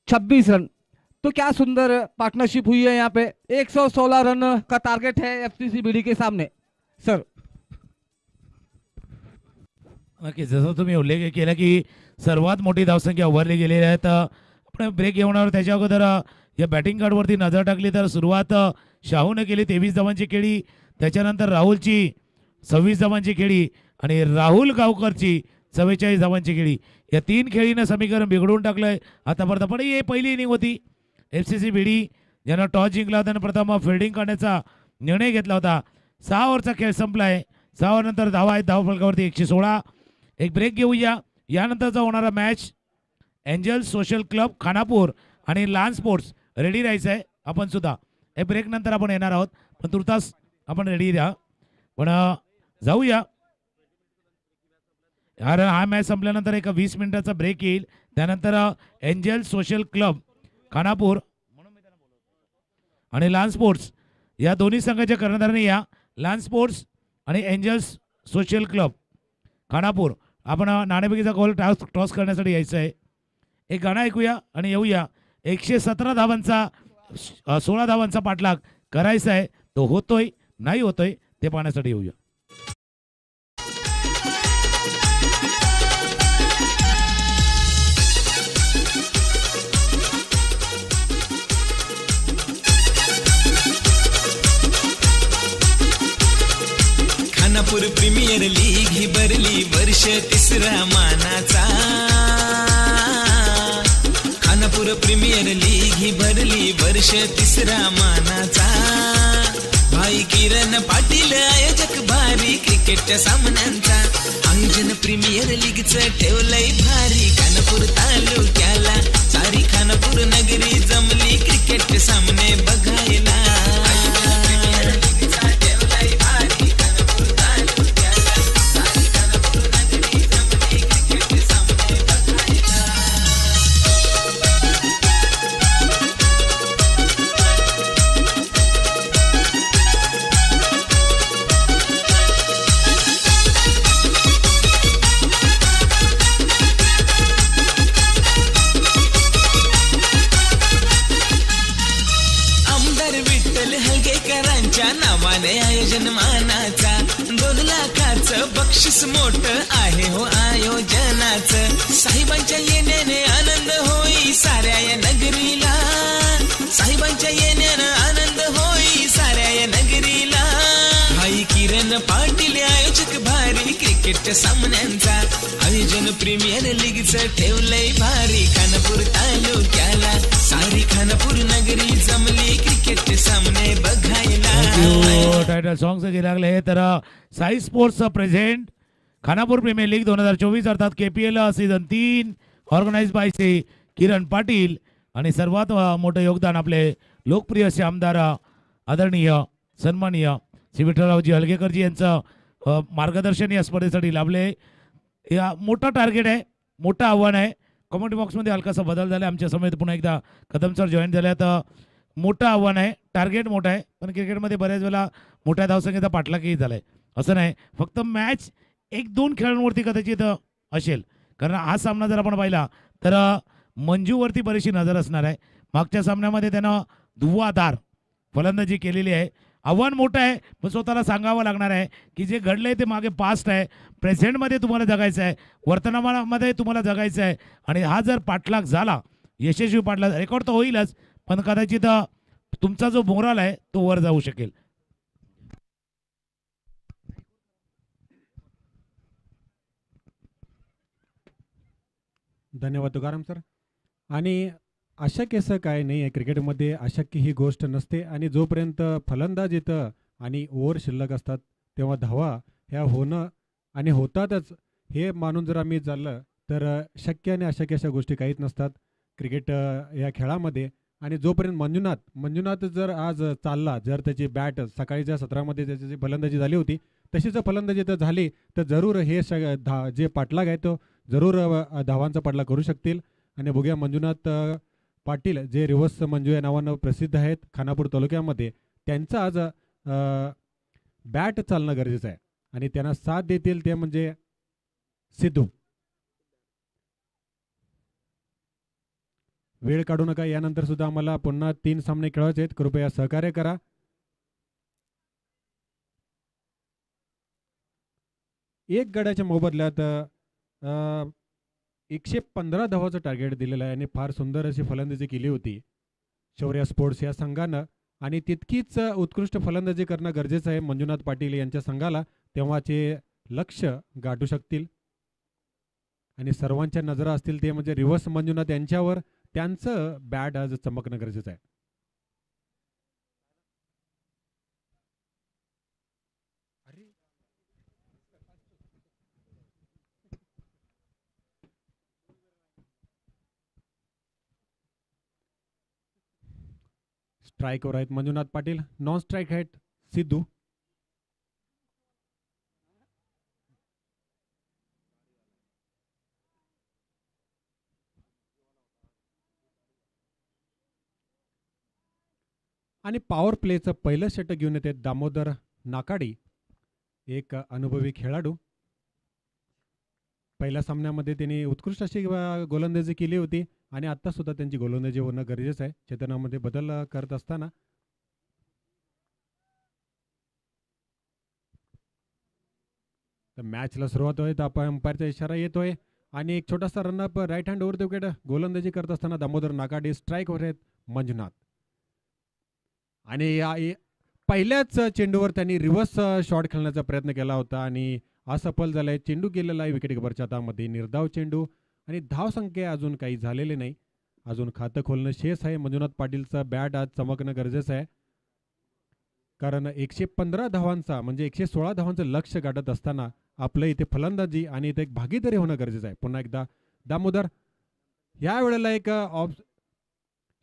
26 रन। तो क्या सुंदर पार्टनरशिप हुई है यहाँ पे। 116 रन का टारगेट है एफसीसी बीडी के सामने। सर नक्की, जसं तुम्ही उल्लेख केला की सर्वात मोठी धावसंख्या उभारली गेलेली आहे, तर आपण ब्रेक घेणार त्याच्या अगोदर या बॅटिंग कार्डवरती नजर टाकली तर सुरुवात शाहूने केली 23 धावांची खेळी, त्याच्यानंतर राहुलची 26 धावांची खेळी आणि राहुल गावकरची 44 धावांची खेळी. या 3 खेळीनं समीकरण बिघडून टाकलंय आतापर्यंत. पण ही पहिली इनिंग होती. एफसीसी बीडी ज्यानं टॉस जिंकला होता आणि प्रथम फिल्डिंग करण्याचा निर्णय घेतला होता. 6 ओव्हरचा खेळ संपलाय. 6 ओव्हरनंतर धावा आहेत धावफलकावरती 116. एक ब्रेक घेऊया. यानंतरचा होणारा match angel social club Khanapur आणि लान स्पोर्ट्स रेडी राहायचं आहे. आपण सुद्धा एक ब्रेक नंतर आपण येणार आहोत, पण तुर्तास आपण रेडी राहा. पण जाऊया, कारण हा मॅच संपल्यानंतर एक 20 मिनिटाचा ब्रेक येईल. त्यानंतर एंजल सोशल क्लब खानापूर आणि लान स्पोर्ट्स या दोन्ही संघाच्या कर्णधारांनी या लान स्पोर्ट्स आणि एंजल्स सोशल क्लब खानापूर आपण नाणेफेकीचा गोल टॉस करण्यासाठी यायचं आहे. एक गाणं ऐकूया आणि येऊया. 117 धावांचा 16 धावांचा पाठलाग करायचा आहे. तो होतोय नाही होतोय ते पाहण्यासाठी येऊया. खानापूर प्रीमियर लीग ही भरली वर्ष 3रा मानाचा. खानापूर प्रीमियर लीग ही भरली वर्ष 3रा मानाचा. भाई किरण पाटील आयोजक भारी क्रिकेटच्या सामन्यांचा. अंजन प्रीमियर लीगचं ठेवलंय भारी खानापूर तालुक्याला. सारी खानापूर नगरी जमली क्रिकेट सामने बघायला. आयोजन मानाचा. 2 लाखाचं बक्षीस मोठं आहे हो आयोजनाचं. साहेबांच्या येण्याने आनंद होई साऱ्या या नगरीला. साहेबांच्या येण्यानं आनंद होई साऱ्या या नगरीला. भाई किरण पाटील आयोजक भारी क्रिकेटच्या सामन्यांचा. आयोजन प्रीमियर लीगचं ठेवलंय भारी खानापूर तालुक्याला. सारी खानापूर नगरी जमली क्रिकेट सामने बघायला. टायटल सॉन्ग से लागले हे तर Sai sports present Khanapur premier league 2024 अर्थात KPL season 3 organise by Shri Kiran Patil. आणि सर्वात मोठं योगदान आपले लोकप्रिय असे आमदार आदरणीय सन्माननीय श्री विठ्ठलरावजी हलगेकरजी यांचं मार्गदर्शन या स्पर्धेसाठी लाभले. या मोठं टार्गेट आहे, मोठं आव्हान आहे. कमेंट बॉक्समध्ये हलकासा बदल झाला. आमच्या समेत पुन्हा एकदा कदम सर जॉईन झाले. तर मोठं आव्हान आहे, टार्गेट मोठं आहे, पण क्रिकेटमध्ये बऱ्याच वेळेला मोठ्या धावसंख्येचा पाठलागही झाला आहे. असं नाही फक्त मॅच 1-2 खेळांवरती कदाचित असेल, कारण हा सामना जर आपण पाहिला तर मंजूवरती बरीचशी नजर असणार आहे. मागच्या सामन्यामध्ये त्यानं धुव्वाधार फलंदाजी केलेली आहे आव्हान मोठं आहे, पण स्वतःला सांगावं लागणार आहे की जे घडलंय ते मागे पास्ट आहे, प्रेझेंटमध्ये तुम्हाला जगायचं आहे, वर्तमानामध्ये तुम्हाला जगायचं आहे. आणि हा जर पाठलाग झाला, यशस्वी पाठलाग, रेकॉर्ड तर होईलच, पण कदाचित तुमचा जो मोराल आहे तो वर जाऊ शकेल. धन्यवाद तुकाराम सर. आणि अशक्य असं काय नाही आहे क्रिकेटमध्ये, अशक्य ही गोष्ट नसते. आणि जोपर्यंत फलंदाज येतं आणि ओव्हर शिल्लक असतात तेव्हा धावा ह्या होणं आणि होतातच हे मानून जर आम्ही चाललं तर शक्य आणि अशक्य अशा गोष्टी काहीच नसतात क्रिकेट या खेळामध्ये. आणि जोपर्यंत मंजुनाथ जर आज चालला, जर त्याची बॅट सकाळीच्या सत्रामध्ये त्याची जी फलंदाजी झाली होती तशी जर फलंदाजी तर झाली तर जरूर हे जे पाठलाग आहे तो जरूर धावांचा पाठलाग करू शकतील. आणि बघूया मंजुनाथ पाटील जे रिव्हर्स मंजू या नावानं प्रसिद्ध आहेत खानापूर तालुक्यामध्ये, त्यांचं आज बॅट चालणं गरजेचं आहे. आणि त्यांना साथ देतील ते म्हणजे सिद्धू. वेळ काढू नका, यानंतर सुद्धा आम्हाला पुन्हा 3 सामने खेळायचे आहेत, कृपया सहकार्य करा. एक गडाच्या मोबदल्यात 115 धावाचं टार्गेट दिलेलं आहे आणि फार सुंदर अशी फलंदाजी केली होती शौर्य स्पोर्ट्स या संघानं. आणि तितकीच उत्कृष्ट फलंदाजी करणं गरजेचं आहे मंजुनाथ पाटील यांच्या संघाला, तेव्हाचे लक्ष गाठू शकतील. आणि सर्वांच्या नजरा असतील ते म्हणजे रिव्हर्स मंजुनाथ यांच्यावर, त्यांचं बॅट आज चमकणं गरजेचं आहे. स्ट्राईकवर आहेत मंजुनाथ पाटील, नॉन स्ट्राईक आहेत सिद्धू. आणि पॉवर प्लेचं पहिलं षटक घेऊन येते दामोदर नाकाडी, एक अनुभवी खेळाडू. पहिल्या सामन्यामध्ये त्यांनी उत्कृष्ट अशी गोलंदाजी केली होती आणि आता सुद्धा त्यांची गोलंदाजी होणं गरजेचं आहे चेतनामध्ये बदल करत असताना. तर मॅचला सुरुवात होईल, आपण अंपायरचा इशारा येतोय आणि एक छोटासा run up right hand over the wicket गोलंदाजी करत असताना दामोदर नाकाडे स्ट्राईकवर आहेत मंजुनाथ. आणि पहिल्याच चेंडूवर त्यांनी रिव्हर्स शॉट खेळण्याचा प्रयत्न केला होता आणि असफल झालाय. चेंडू गेलेला आहे विकेट किपरच्या हातामध्ये, निर्धाव चेंडू आणि धाव संख्या अजून काही झालेले नाही. अजून खातं खोलणं शेष आहे. मंजुनाथ पाटीलचा बॅट आज चमकणं गरजेचं आहे, कारण 115 धावांचा म्हणजे 116 धावांचं लक्ष गाठत असताना आपलं इथे फलंदाजी आणि इथे एक भागीदारी होणं गरजेचं आहे. पुन्हा एकदा दामोदर, या वेळेला एक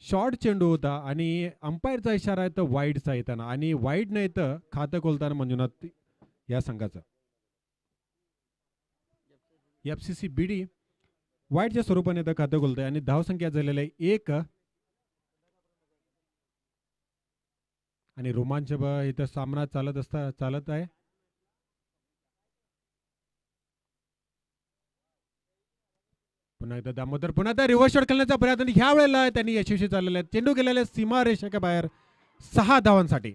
शॉर्ट चेंडू होता आणि अंपायरचा इशारा आहे तर वाईडचा येताना, आणि वाईड नाही तर खातं खोलताना मंजुनाथ या संघाचं. FCC BD वाईडच्या स्वरूपाने तर खातं खोलत आहे आणि धावसंख्या झालेलं आहे 1. आणि रोमांच इथं सामना चालत आहे. पुन्हा एकदा दामोदर, पुन्हा एकदा रिव्हर्स शॉट खेळण्याचा प्रयत्न, ह्या वेळेला त्यांनी यशस्वी चाललेला आहे. चेंडू गेलेला सीमा रेषेच्या बाहेर 6 धावांसाठी.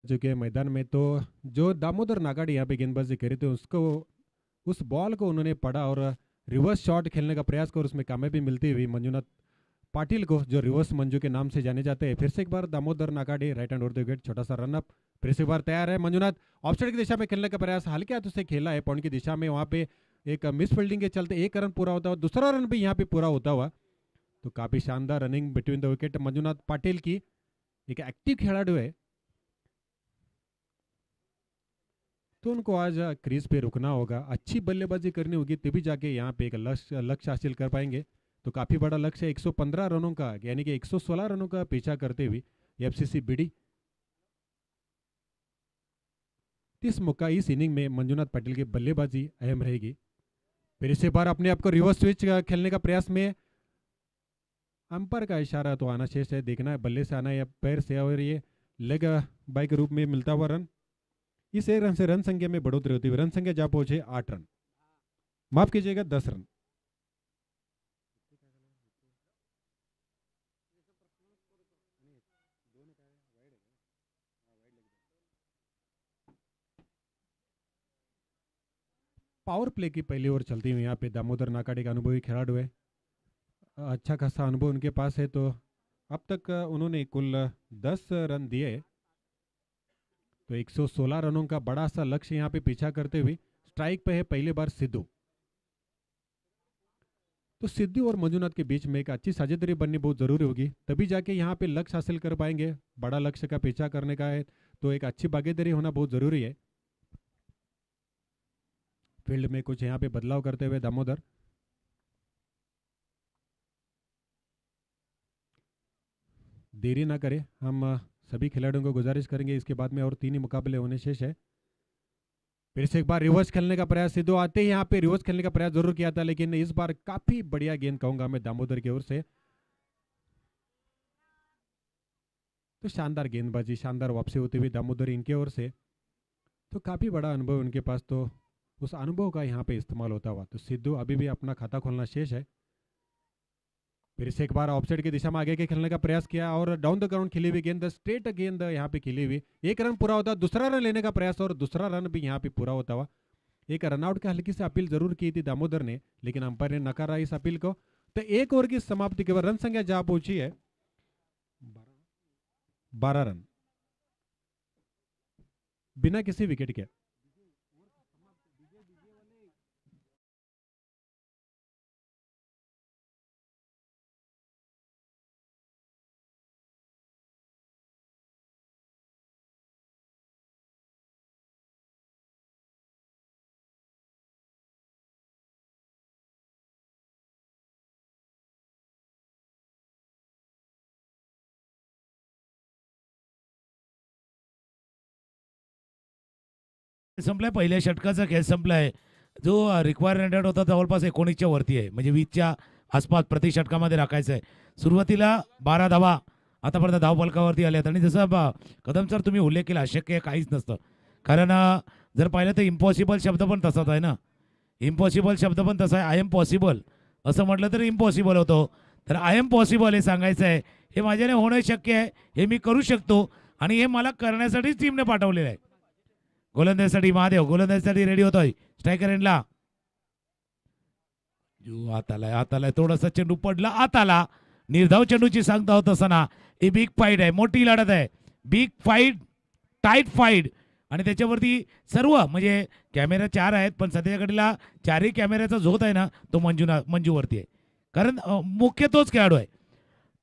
जो कि मैदान में तो जो दामोदर नागाड़ी यहाँ पे गेंदबाजी करे थे उसको, उस बॉल को उन्होंने पढ़ा और रिवर्स शॉट खेलने का प्रयास कर उसमें कामयाबी मिलती हुई मंजुनाथ पाटिल को, जो रिवर्स मंजू के नाम से जाने जाते हैं. फिर से एक बार Damodar Nagadi right hand over the wicket, छोटा सा रनअप. फिर से एक बार तैयार है मंजुनाथ, ऑफसाइड की दिशा में खेलने का प्रयास हल्के हाथ से खेला है पॉइंट की दिशा में. वहाँ पे एक मिस फील्डिंग के चलते एक रन पूरा होता हुआ, दूसरा रन भी यहाँ पे पूरा होता हुआ. तो काफी शानदार running between the wicket Manjunath Patil की. एक एक्टिव खिलाड़ी है तो उनको आज क्रीज पे रुकना होगा, अच्छी बल्लेबाजी करनी होगी, तभी जाके यहाँ पे एक लक्ष्य हासिल कर पाएंगे. तो काफी बड़ा लक्ष्य 115 रनों का, यानी कि 116 रनों का पीछा करते हुए FCC BD इस इनिंग में मंजुनाथ पाटिल की बल्लेबाजी अहम रहेगी. फिर इस बार अपने आप को रिवर्स स्विच खेलने का प्रयास में, अंपायर का इशारा तो आना शेष है, देखना है बल्ले से आना है या पैर से, और ये लेग बाई के रूप में मिलता हुआ रन। इस 1 रन से रन संख्या में बढ़ोतरी होती है, रन संख्या जा पहुंचे 8 रन, माफ कीजिएगा 10 रन। पावर प्ले की पहली ओवर चलती हुई यहाँ पे दामोदर नाकाडे का अनुभवी खिलाड़ी है, अच्छा खासा अनुभव उनके पास है। तो अब तक उन्होंने कुल 10 रन दिए, तो 116 रनों का बड़ा सा लक्ष्य यहाँ पे पीछा करते हुए स्ट्राइक पे है पहली बार सिद्धू। तो सिद्धू और मंजुनाथ के बीच में एक अच्छी साझेदारी बननी बहुत जरूरी होगी, तभी जाके यहाँ पे लक्ष्य हासिल कर पाएंगे। बड़ा लक्ष्य का पीछा करने का है तो एक अच्छी भागीदारी होना बहुत जरूरी है। फील्ड में कुछ यहाँ पे बदलाव करते हुए दामोदर, देरी ना करें, हम सभी खिलाड़ियों को गुजारिश करेंगे, इसके बाद में और 3 ही मुकाबले होने शेष है। फिर से एक बार रिवर्स खेलने का प्रयास, सिद्धू आते ही यहाँ पे रिवर्स खेलने का प्रयास जरूर किया था, लेकिन इस बार काफी बढ़िया गेंद कहूंगा मैं दामोदर की ओर से। तो शानदार गेंदबाजी, शानदार वापसी होती हुई दामोदर इनके ओर से, तो काफी बड़ा अनुभव उनके पास, तो उस अनुभव का यहाँ पे इस्तेमाल होता हुआ। तो सिद्धू अभी भी अपना खाता खोलना शेष है। फिर से एक बार ऑफसाइड की दिशा में आगे के खेलने का प्रयास किया और डाउन द ग्राउंड खिली हुई गेंद, स्ट्रेट गेंद यहाँ पे खिली हुई, 1 रन पूरा होता, दूसरा रन लेने का प्रयास और दूसरा रन भी यहाँ पे पूरा होता हुआ। एक रनआउट की हल्की से अपील जरूर की थी दामोदर ने, लेकिन अंपायर ने नकारा इस अपील को। तो 1 ओवर की समाप्ति के बाद रन संख्या जहां पहुंची है 12 रन बिना किसी विकेट के। संपलाय, पहिल्या षटकाचा खेळ संपलाय, जो रिक्वायर रन होता जवळपास 19च्या वरती आहे, म्हणजे 20च्या आसपास प्रति षटकामध्ये राखायचं आहे। सुरुवातीला 12 धावा आतापर्यंत धावफलकावरती आल्यात, आणि जसं कदम सर तुम्ही उल्लेख केला, अशक्य काहीच नसतं, कारण जर पाहिलं तर इम्पॉसिबल शब्द पण तसाच आहे ना, इम्पॉसिबल शब्द पण तसा आहे, आय एम पॉसिबल असं म्हटलं तर इम्पॉसिबल होतो, तर आय एम पॉसिबल हे सांगायचं आहे, हे माझ्याने होणं शक्य आहे, हे मी करू शकतो, आणि हे मला करण्यासाठीच टीमने पाठवलेलं आहे। गोलंदाजीसाठी महादेव, गोलंदाजीसाठी रेडी होतोय, स्ट्रायकर एंडला आत आलाय, थोडासा चेंडू पडला, आत आला, निर्धाव चेंडूची सांगता होत असताना ही बिग फाईट आहे, मोठी लढत आहे, बिग फाईट, टाईट फाईट, आणि त्याच्यावरती सर्व म्हणजे कॅमेरा 4 आहेत, पण सध्याच्या घडीला 4ही कॅमेऱ्याचा झोत आहे ना, तो मंजूवरती आहे, कारण मुख्य तोच खेळाडू आहे,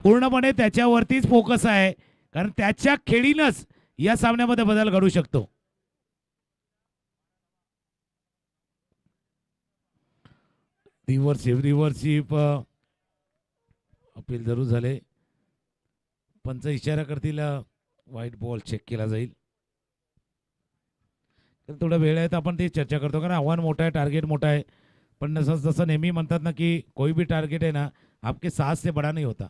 पूर्णपणे त्याच्यावरतीच फोकस आहे, कारण त्याच्या खेळीनच या सामन्यामध्ये बदल घडू शकतो। रिव्हर्सिप अपील जरूर झाले, पंच इशारा करतील, व्हाईट बॉल चेक केला जाईल, तर थोडा वेळ आहे तर आपण ते चर्चा करतो, कारण आव्हान मोठं आहे, टार्गेट मोठा आहे, पण जसं नेहमी म्हणतात ना की कोई भी टारगेट है ना आपके साथ से बड़ा नहीं होता,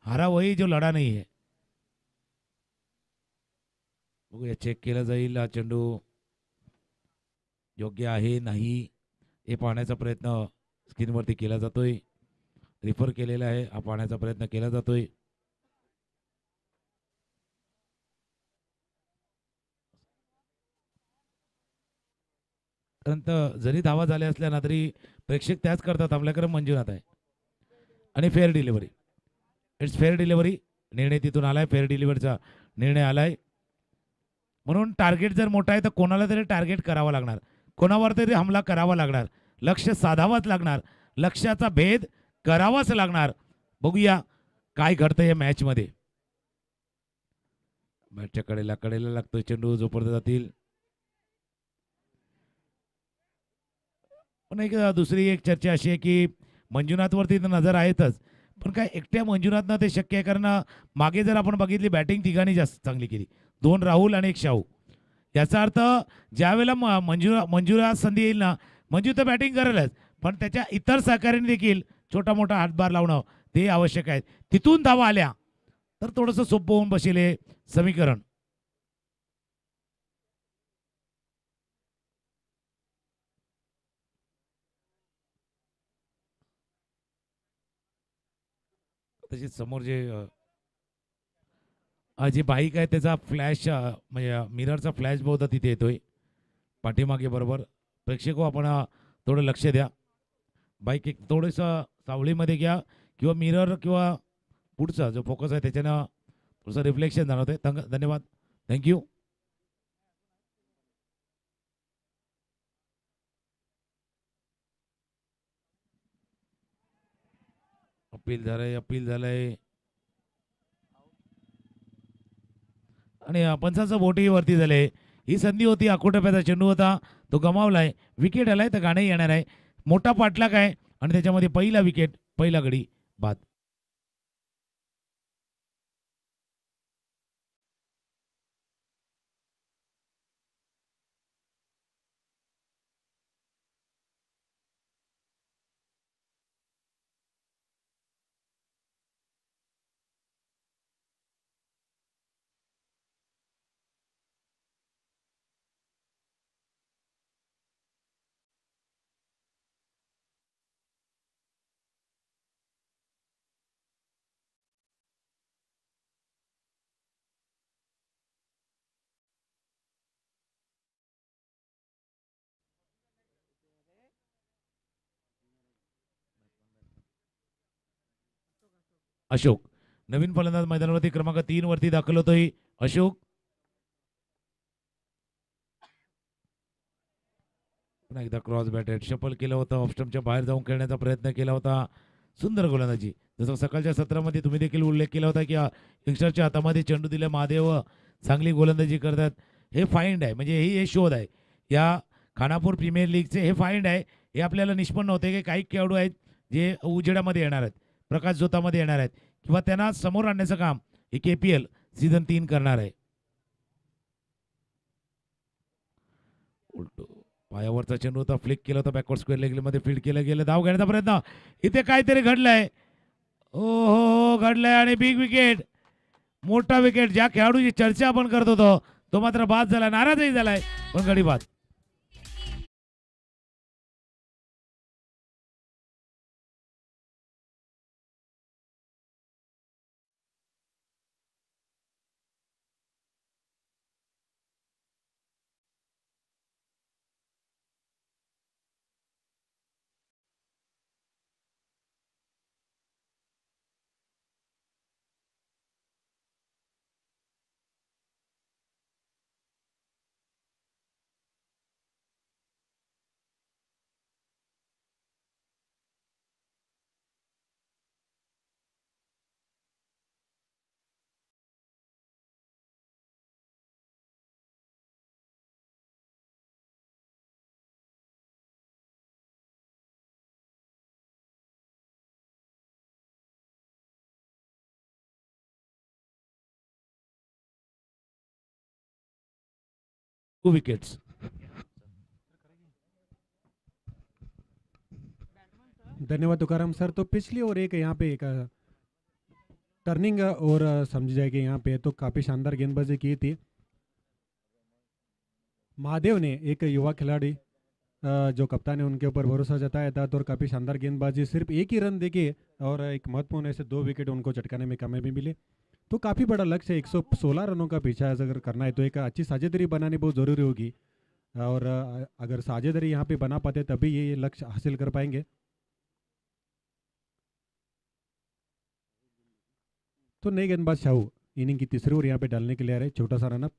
हारा वही जो लढा नाही है। बघूया चेक केला जाईल, हा चेंडू योग्य आहे नाही हे पाहण्याचा प्रयत्न स्क्रीनवरती केला जातोय, रिफर केलेला आहे, हा पाहण्याचा प्रयत्न केला जातोय। जरी धावा झाल्या असल्या ना तरी प्रेक्षक त्याच करतात, आपल्याकडे मंजुनाथ आहे आणि fair delivery, it's fair delivery, निर्णय तिथून आलाय, फेअर डिलिव्हरीचा निर्णय आलाय, म्हणून टार्गेट जर मोठा आहे तर कोणाला तरी टार्गेट करावा लागणार, कोणावर तरी हमला करावा लागणार, लक्ष साधावाच लागणार, लक्ष्याचा भेद करावाच लागणार। बघूया काय घडतं या मॅच मध्ये, मॅचच्या कडेला लागतोय चेंडू, जोपर्यंत जातील, पण दुसरी एक चर्चा अशी आहे की मंजुनाथवरती तर नजर आहेतच, पण काय एकट्या मंजुनाथनं ते शक्य आहे, कारण मागे जर आपण बघितली बॅटिंग तिघांनी जास्त चांगली केली, 2 राहुल आणि 1 शाहू, याचा अर्थ ज्यावेळेला मंजुनाथ संधी येईल ना, मंजू तर बॅटिंग करेलच, पण त्याच्या इतर सहकार्याने देखील छोटा मोठा हातभार लावणं ते आवश्यक आहे. तिथून धावा आल्या तर थोडंसं सोपं होऊन बसेल हे समीकरण. तसेच समोर जे बाईक आहे त्याचा फ्लॅश म्हणजे मिररचा फ्लॅश बहुधा तिथे येतोय पाठीमागे. बरोबर प्रेक्षक हो, आपण थोडं लक्ष द्या. बाईक एक थोडंसं सावळीमध्ये घ्या किंवा मिरर किंवा पुढचा जो फोकस आहे त्याच्यानं थोडंसं रिफ्लेक्शन जाणवतंय. धन्यवाद, थँक्यू. अपील झालंय आणि पंचांचं बोटही वरती झाले. ही संधी होती, आखोटप्याचा चेंडू होता, तो गमावलाय. विकेट आलाय तर गाणे येणार आहे. मोठा पाठलाग आहे आणि त्याच्यामध्ये पहिला विकेट, पहिला गडी बाद. अशोक नवीन फलंदाज मैदानावरती क्रमांक 3 वरती दाखल होतोय. अशोक पुन्हा एकदा क्रॉस बॅटेड शफल केलं होतं, ऑफस्टमच्या बाहेर जाऊन खेळण्याचा प्रयत्न केला होता. सुंदर गोलंदाजी. जसं सकाळच्या सत्रामध्ये तुम्ही देखील उल्लेख केला होता की यंगस्टरच्या हातामध्ये चेंडू दिले, महादेव चांगली गोलंदाजी करतात. हे फाइंड आहे, म्हणजे हे शोध आहे या खानापूर प्रीमियर लीगचे. हे फाइंड आहे, हे आपल्याला निष्पन्न होते की काही खेळाडू आहेत जे उजेडामध्ये येणार आहेत, प्रकाश झोतामध्ये येणार आहेत किंवा त्यांना समोर आणण्याचं काम हे KPL सीझन 3 करणार आहे. उलटो पायावरचा चेंडू होता, फ्लिक केला होता, बॅकवर्ड स्क्वेअर लेगमध्ये फील्ड केलं गेलं. धाव घेण्याचा प्रयत्न, इथे काहीतरी घडलंय. हो घडलंय आणि बिग विकेट, मोठा विकेट. ज्या खेळाडूची चर्चा आपण करत होतो तो मात्र बाद झाला, नाराजही झालाय, पण गडी बाद. Two wickets. धन्यवाद तुकाराम सर. तो पिछली ओवर एक यहाँ पे एक टर्निंग और समझी जाएगी यहाँ पे, तो काफ़ी शानदार गेंदबाजी की थी महादेव ने, एक युवा खिलाड़ी जो कप्तान है उनके ऊपर भरोसा जताया था, तो काफ़ी शानदार गेंदबाजी, सिर्फ एक ही रन देके और एक महत्वपूर्ण ऐसे 2 विकेट उनको चटकाने में कामयाबी मिली. तो काफ़ी बड़ा लक्ष्य है, 116 रनों का पीछा अगर करना है तो एक अच्छी साझेदारी बनानी बहुत ज़रूरी होगी, और अगर साझेदारी यहाँ पे बना पाते तभी ये लक्ष्य हासिल कर पाएंगे. तो नई गेंदबाज शाहू इनिंग की तीसरी ओवर यहाँ पे डालने के लिए आ रहे, छोटा सा रनअप.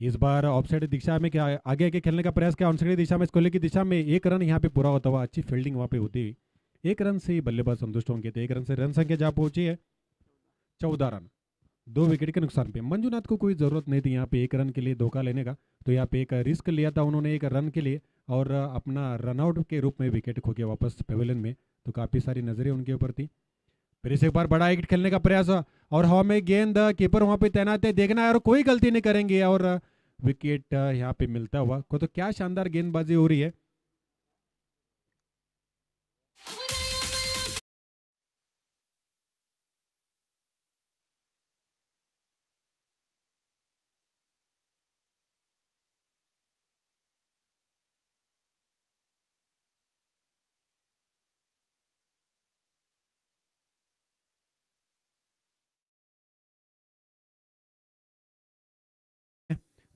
इस बार ऑफसाइड दिशा में क्या आगे आगे खेलने का प्रयास किया, ऑनसाइड दिशा में, स्कोले की दिशा में. एक रन यहाँ पे पूरा होता हुआ, अच्छी फील्डिंग वहाँ पे होती हुई, एक रन से ही बल्लेबाज संतुष्ट होंगे. तो एक रन से रन संख्या जहाँ पहुंची है 14 रन, 2 विकेट के नुकसान पे. मंजुनाथ को कोई ज़रूरत नहीं थी यहाँ पे एक रन के लिए धोखा लेने का, तो यहाँ पे एक रिस्क लिया था उन्होंने एक रन के लिए, और अपना रनआउट के रूप में विकेट खो के वापस पेविलियन में. तो काफ़ी सारी नज़रें उनके ऊपर थी. फिर इस एक बार बड़ा विकेट खेलने का प्रयास, और हवा में गेंद, कीपर वहाँ पे तैनात है, देखना है और कोई गलती नहीं करेंगे, और विकेट यहाँ पे मिलता हुआ को. तो क्या शानदार गेंदबाजी हो रही है.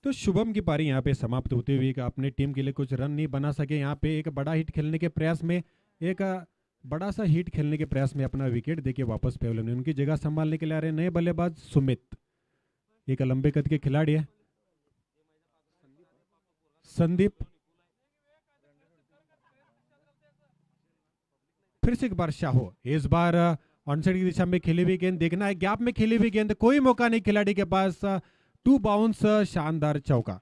तो शुभम की पारी यहाँ पे समाप्त होते हुए अपने टीम के लिए कुछ रन नहीं बना सके। यहाँ पे एक बड़ा हिट खेलने के प्रयास में बड़ा सा हिट खेलने के प्रयास में अपना विकेट देके वापस पेवलियन ने उनकी जगह संभालने के लिए आ रहे नए बल्लेबाज सुमित, एक लंबे कद के खिलाड़ी है। संदीप फिर से एक बार शाहो, इस बार ऑनसाइड की दिशा में खेली हुई गेंद, देखना है गैप में खेली हुई गेंद, कोई मौका नहीं खिलाड़ी के पास, 2 बाउंस, शानदार चौका।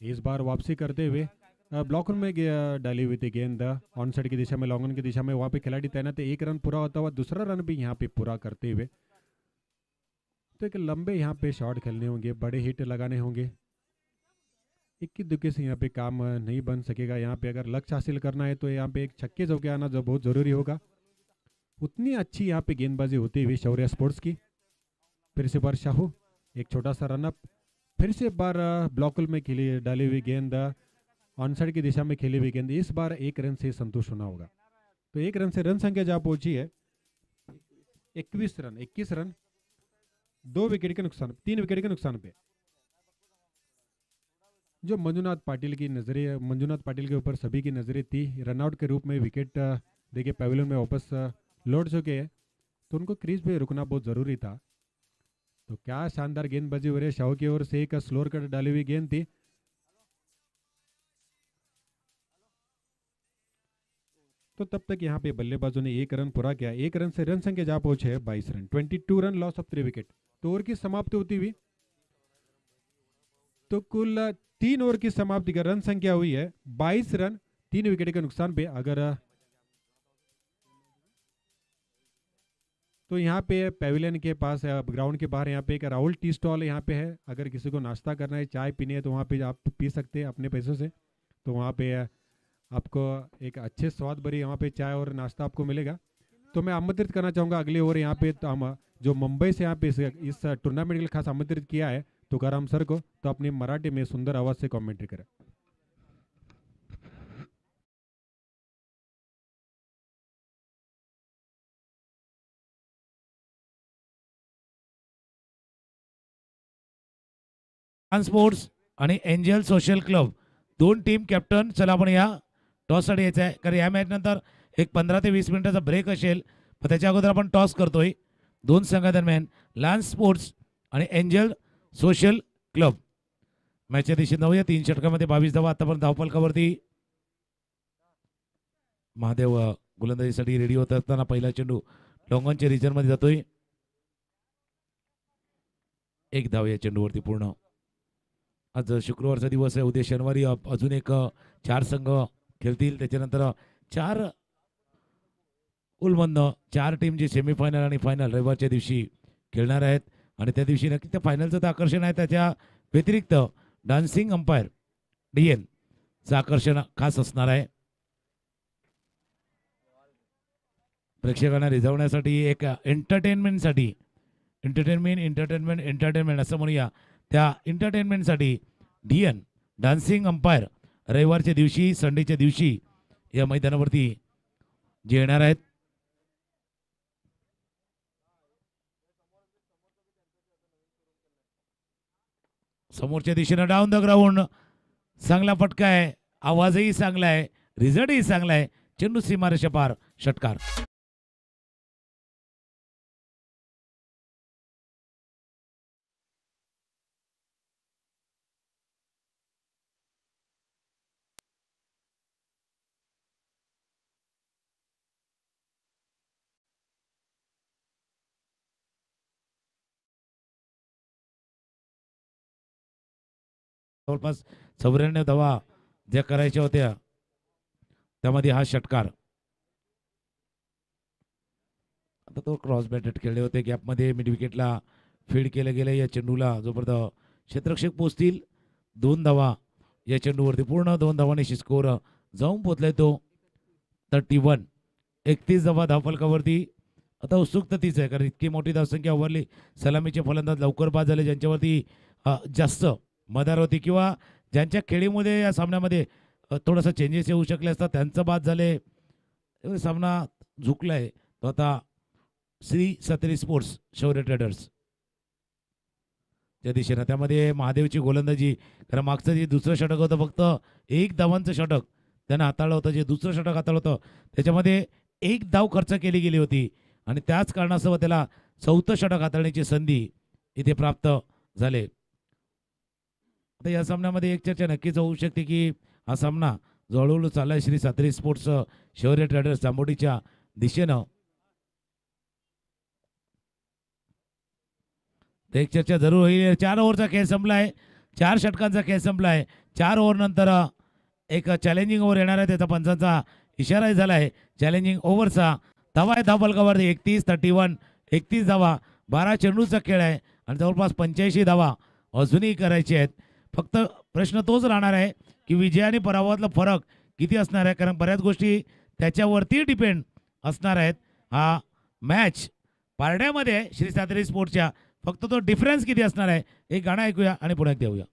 इस बार वापसी करते हुए ब्लॉकर में डाली हुई थी गेंद ऑन साइड की दिशा में, लॉन्ग ऑन की दिशा में, वहां पे खिलाड़ी तैनात है। एक रन पूरा होता हुआ दूसरा रन भी यहाँ पे पूरा करते हुए, तो एक लंबे यहाँ पे शॉट खेलने होंगे, बड़े हिट लगाने होंगे। इक्की दुक्के से यहाँ पे काम नहीं बन सकेगा। यहाँ पे अगर लक्ष्य हासिल करना है तो यहाँ पे एक छक्के चौके आना जो बहुत जरूरी होगा। उतनी अच्छी यहाँ पे गेंदबाजी होती हुई शौर्य स्पोर्ट्स की। फिर से बार शाहू, एक छोटा सा रनअप, फिर से बार ब्लॉकल में खेली डाली हुई गेंद, ऑन साइड की दिशा में खेली हुई गेंद, इस बार 1 रन से संतुष्ट होना होगा। तो 1 रन से रन संख्या जहां पहुंची है 21 रन 2 विकेट के नुकसान, 3 विकेट के नुकसान पे। जो मंजुनाथ पाटिल के ऊपर सभी की नजरें थी, रनआउट के रूप में विकेट देके पेविलियन में वापस लौट चुके हैं, तो उनको क्रीज पे रुकना बहुत जरूरी था। तो क्या शानदार गेंदबाजी हो रही है शाह की ओर से, एक स्लोअर कट डाली हुई गेंद थी। तो तब तक यहाँ पे बल्लेबाजों ने 1 रन पूरा किया। 1 रन से रन संख्या जहां पहुंचे है 22 run, 22 run, loss of 3 wicket. तो ओवर की समाप्ति होती हुई तो कुल 3 ओवर की समाप्ति का रन संख्या हुई है 22 रन, 3 विकेट के नुकसान पे। अगर तो यहाँ पे पेविलियन के पास ग्राउंड के बाहर यहाँ पे एक राहुल टी स्टॉल यहाँ पे है। अगर किसी को नाश्ता करना है, चाय पीनी है, तो वहाँ पे आप पी सकते हैं अपने पैसों से। तो वहाँ पे आपको एक अच्छे स्वाद भरी वहाँ पे चाय और नाश्ता आपको मिलेगा। तो मैं आमंत्रित करना चाहूँगा अगले ओवर यहाँ पे, तो हम जो मुंबई से यहाँ पे इस टूर्नामेंट के लिए खास आमंत्रित किया है तुकाराम सर को, तो अपनी मराठी में सुंदर आवाज से कॉमेंट्री करें। स्पोर्ट्स आणि angel social club 2 team captain, चला आपण या टॉससाठी यायचं आहे, कारण या मॅच नंतर एक 15 ते 20 मिनिटाचा ब्रेक असेल, पण त्याच्या अगोदर आपण टॉस करतोय 2 संघादरम्यान, लान्स स्पोर्ट्स आणि एंजल सोशल क्लब। मॅचच्या दिशेने जाऊया। 3 षटकामध्ये 22 धावा आतापर्यंत धावफलकावरती। महादेव गोलंदाजीसाठी रेडी होत असताना पहिला चेंडू लॉंगॉनच्या रिजनमध्ये जातोय, 1 धाव या चेंडूवरती पूर्ण। आज शुक्रवारचा दिवस आहे, उद्या शनिवारी अजून एक 4 संघ खेळतील, त्याच्यानंतर 4 उलमधनं 4 टीम जे सेमीफायनल आणि फायनल रविवारच्या दिवशी खेळणार आहेत, आणि त्या दिवशी नक्की त्या फायनलचं तर आकर्षण आहे, त्याच्या व्यतिरिक्त डान्सिंग अंपायर DN चं आकर्षण खास असणार आहे। प्रेक्षकांना रिझवण्यासाठी एक एंटरटेनमेंट असं म्हणूया, त्या एंटरटेनमेंटसाठी DN डान्सिंग अंपायर रविवारच्या दिवशी, संडेच्या दिवशी या मैदानावरती जे येणार आहेत। समोरच्या दिशेने डाऊन द ग्राउंड, चांगला फटका आहे, आवाजही चांगला आहे, रिझल्टही चांगला आहे, चेंडू सीमारेषा पार, षटकार। जवळपास 94 धावा ज्या करायच्या होत्या त्यामध्ये हा षटकार। आता तो क्रॉस बॅटेड खेळले होते, गॅपमध्ये मिड विकेटला फीड केलं गेलं या चेंडूला, जोपर्यंत क्षेत्ररक्षक पोहोचतील 2 धावा या चेंडूवरती पूर्ण, 2 धावांनी स्कोर जाऊन पोहोचलाय तो 31, 31 धावा धावफलकावरती। आता उत्सुकता तीच आहे, कारण इतकी मोठी धावसंख्या उभारली. सलामीचे फलंदाज लवकर बाद झाले, ज्यांच्यावरती जास्त मदार होती किंवा ज्यांच्या खेळीमध्ये या सामन्यामध्ये थोडासा चेंजेस येऊ शकले असतात, त्यांचं बाद झाले. सामना झुकला आहे तो आता श्री सातेरी स्पोर्ट्स शौर्य ट्रेडर्स त्या दिशेनं. त्यामध्ये महादेवची गोलंदाजी, कारण मागचं जे दुसरं षटक होतं फक्त 1 धावांचं षटक त्यानं हाताळलं होतं. जे दुसरं षटक हाताळलं होतं त्याच्यामध्ये 1 धाव खर्च केली गेली होती आणि त्याच कारणास्तव त्याला 4थं षटक हाताळण्याची संधी इथे प्राप्त झाले. आता या सामन्यामध्ये एक चर्चा नक्कीच होऊ शकते की हा सामना जो हळूहळू चालला आहे श्री सातेरी स्पोर्ट्स शौर्य ट्रेडर्स जांभोटीच्या दिशेनं, तर एक चर्चा जरूर होईल. 4 ओव्हरचा खेळ संपला आहे, 4 षटकांचा खेळ संपला आहे. 4 ओव्हर नंतर एक चॅलेंजिंग ओव्हर येणार आहे, त्याचा पंचांचा इशाराही झाला आहे. चॅलेंजिंग ओव्हरचा धावा आहे धावफलकावरती 31 धावा. 12 चेंडूचा खेळ आहे आणि जवळपास 85 धावा अजूनही करायचे आहेत. फक्त प्रश्न तोच राहणार आहे की विजय आणि पराभवातला फरक किती असणार आहे, कारण बऱ्याच गोष्टी त्याच्यावरती डिपेंड असणार आहेत. हा मॅच पारड्यामध्ये श्री सातेरी स्पोर्ट्सच्या, फक्त तो डिफरन्स किती असणार आहे. एक गाणं ऐकूया आणि पुन्हा एकदा येऊया.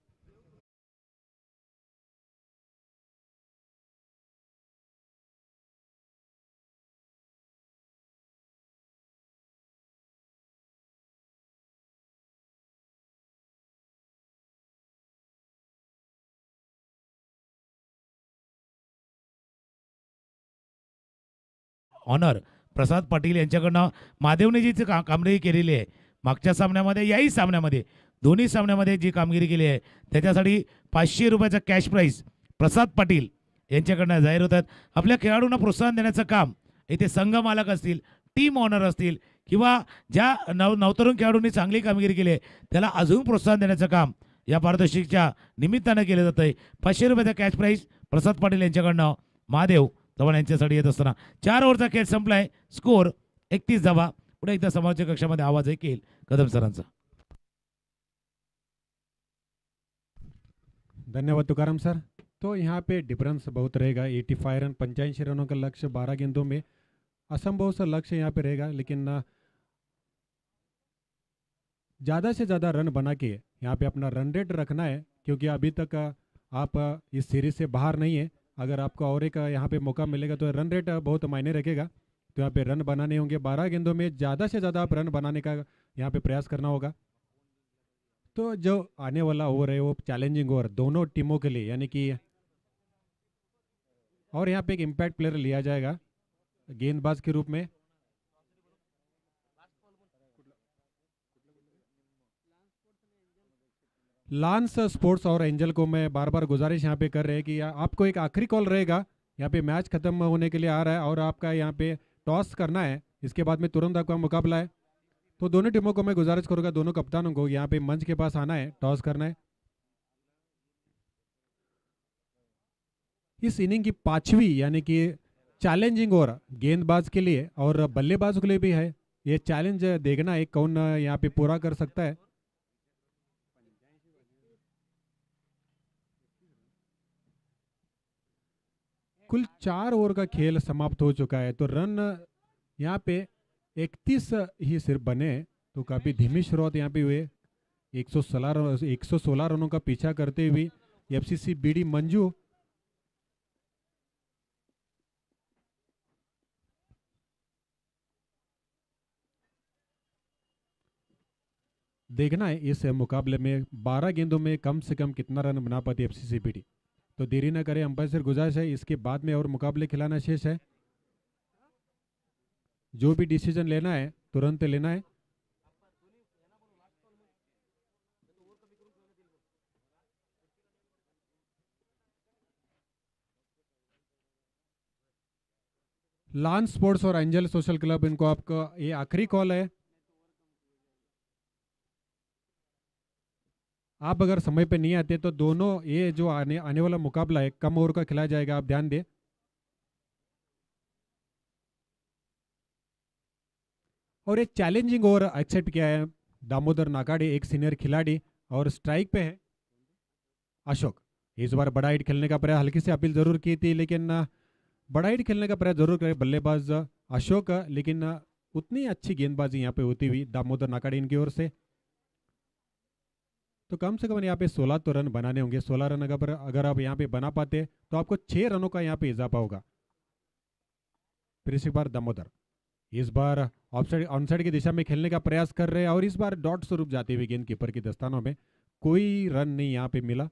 ऑनर प्रसाद पाटील यांच्याकडनं महादेवने जी कामगिरी केलेली आहे मागच्या सामन्यामध्ये, याही सामन्यामध्ये, दोन्ही सामन्यामध्ये जी कामगिरी केली आहे त्याच्यासाठी 500 रुपयाचा कॅश प्राईज प्रसाद पाटील यांच्याकडनं जाहीर होतात. आपल्या खेळाडूंना प्रोत्साहन देण्याचं काम इथे संघ मालक असतील, टीम ऑनर असतील किंवा ज्या नवतरुण खेळाडूंनी चांगली कामगिरी केली आहे त्याला अजून प्रोत्साहन देण्याचं काम या पारितोषिकच्या निमित्तानं केलं जातं आहे. 500 रुपयाचा कॅश प्राईज प्रसाद पाटील यांच्याकडनं महादेव चव्हाण यांच्यासाठी येत असताना 4 ओव्हरचा खेळ संपलाय. स्कोर 31 धावा. पुढे एकदा समाजच्या कक्षामध्ये आवाज ऐकेल कदम सरांचा. धन्यवाद तुकाराम सर. तो यहाँ पे डिफरेंस बहुत रहेगा. 85 रन 85 रनों का लक्ष्य 12 गेंदों में असंभव सा लक्ष्य यहाँ पे रहेगा, लेकिन ज़्यादा से ज़्यादा रन बना के यहाँ पे अपना रन रेट रखना है, क्योंकि अभी तक आप इस सीरीज से बाहर नहीं है. अगर आपको और एक यहाँ पे मौका मिलेगा तो रन रेट बहुत मायने रखेगा. तो यहाँ पे रन बनाने होंगे. 12 गेंदों में ज़्यादा से ज़्यादा आप रन बनाने का यहाँ पे प्रयास करना होगा. तो जो आने वाला ओवर है वो चैलेंजिंग ओवर दोनों टीमों के लिए, यानी कि, और यहाँ पे एक इम्पैक्ट प्लेयर लिया जाएगा गेंदबाज के रूप में. लांस स्पोर्ट्स और एंजल को मैं बार बार गुजारिश यहाँ पे कर रहे हैं कि आपको एक आखिरी कॉल रहेगा. यहाँ पे मैच खत्म होने के लिए आ रहा है और आपका यहाँ पे टॉस करना है. इसके बाद में तुरंत आपका मुकाबला है. तो दोनों टीमों को मैं गुजारिश करूँगा, दोनों कप्तानों को यहाँ पे मंच के पास आना है, टॉस करना है. इस इनिंग की 5वीं यानी कि चैलेंजिंग ओवर गेंदबाज के लिए और बल्लेबाज के लिए भी है. ये चैलेंज देखना है कौन यहाँ पे पूरा कर सकता है. कुल 4 ओवर का खेल समाप्त हो चुका है. तो रन यहाँ पे 31 ही सिर्फ बने, तो काफ़ी धीमी शुरुआत यहाँ पे हुए. 116 रनों का पीछा करते हुए एफसीसी बीडी मंजू देखना है इस मुकाबले में 12 गेंदों में कम से कम कितना रन बना पाती है एफसीसी बीडी. तो देरी ना करें, अंपायर से गुजारिश है, इसके बाद में और मुकाबले खिलाना शेष है. जो भी डिसीजन लेना है तुरंत लेना है. लांस स्पोर्ट्स और एंजल सोशल क्लब, इनको आपका ये आखिरी कॉल है. आप अगर समय पे नहीं आते तो दोनों ये जो आने वाला मुकाबला है कम ओवर का खिलाया जाएगा, आप ध्यान दें. और एक चैलेंजिंग ओवर एक्सेप्ट किया है दामोदर नाकाडे, एक सीनियर खिलाड़ी, और स्ट्राइक पे है अशोक. इस बार बड़ा हिट खेलने का प्रयास, हल्की सी अपील जरूर की थी, लेकिन बड़ा हिट खेलने का प्रयास जरूर करे बल्लेबाज अशोक, लेकिन उतनी अच्छी गेंदबाजी यहाँ पे होती हुई दामोदर नाकाड़े इनकी ओर से। तो कम से कम यहाँ पे 16 तो रन बनाने होंगे। 16 रन अगर आप यहाँ पे बना पाते तो आपको 6 रनों का यहाँ पे इजाफा होगा। फिर इस बार दामोदर इस बार ऑफसाइड ऑनसाइड की दिशा में खेलने का प्रयास कर रहे हैं और इस बार डॉट स्वरूप जाते हुए गेंद कीपर की दस्तानों में कोई रन नहीं यहाँ पे मिला।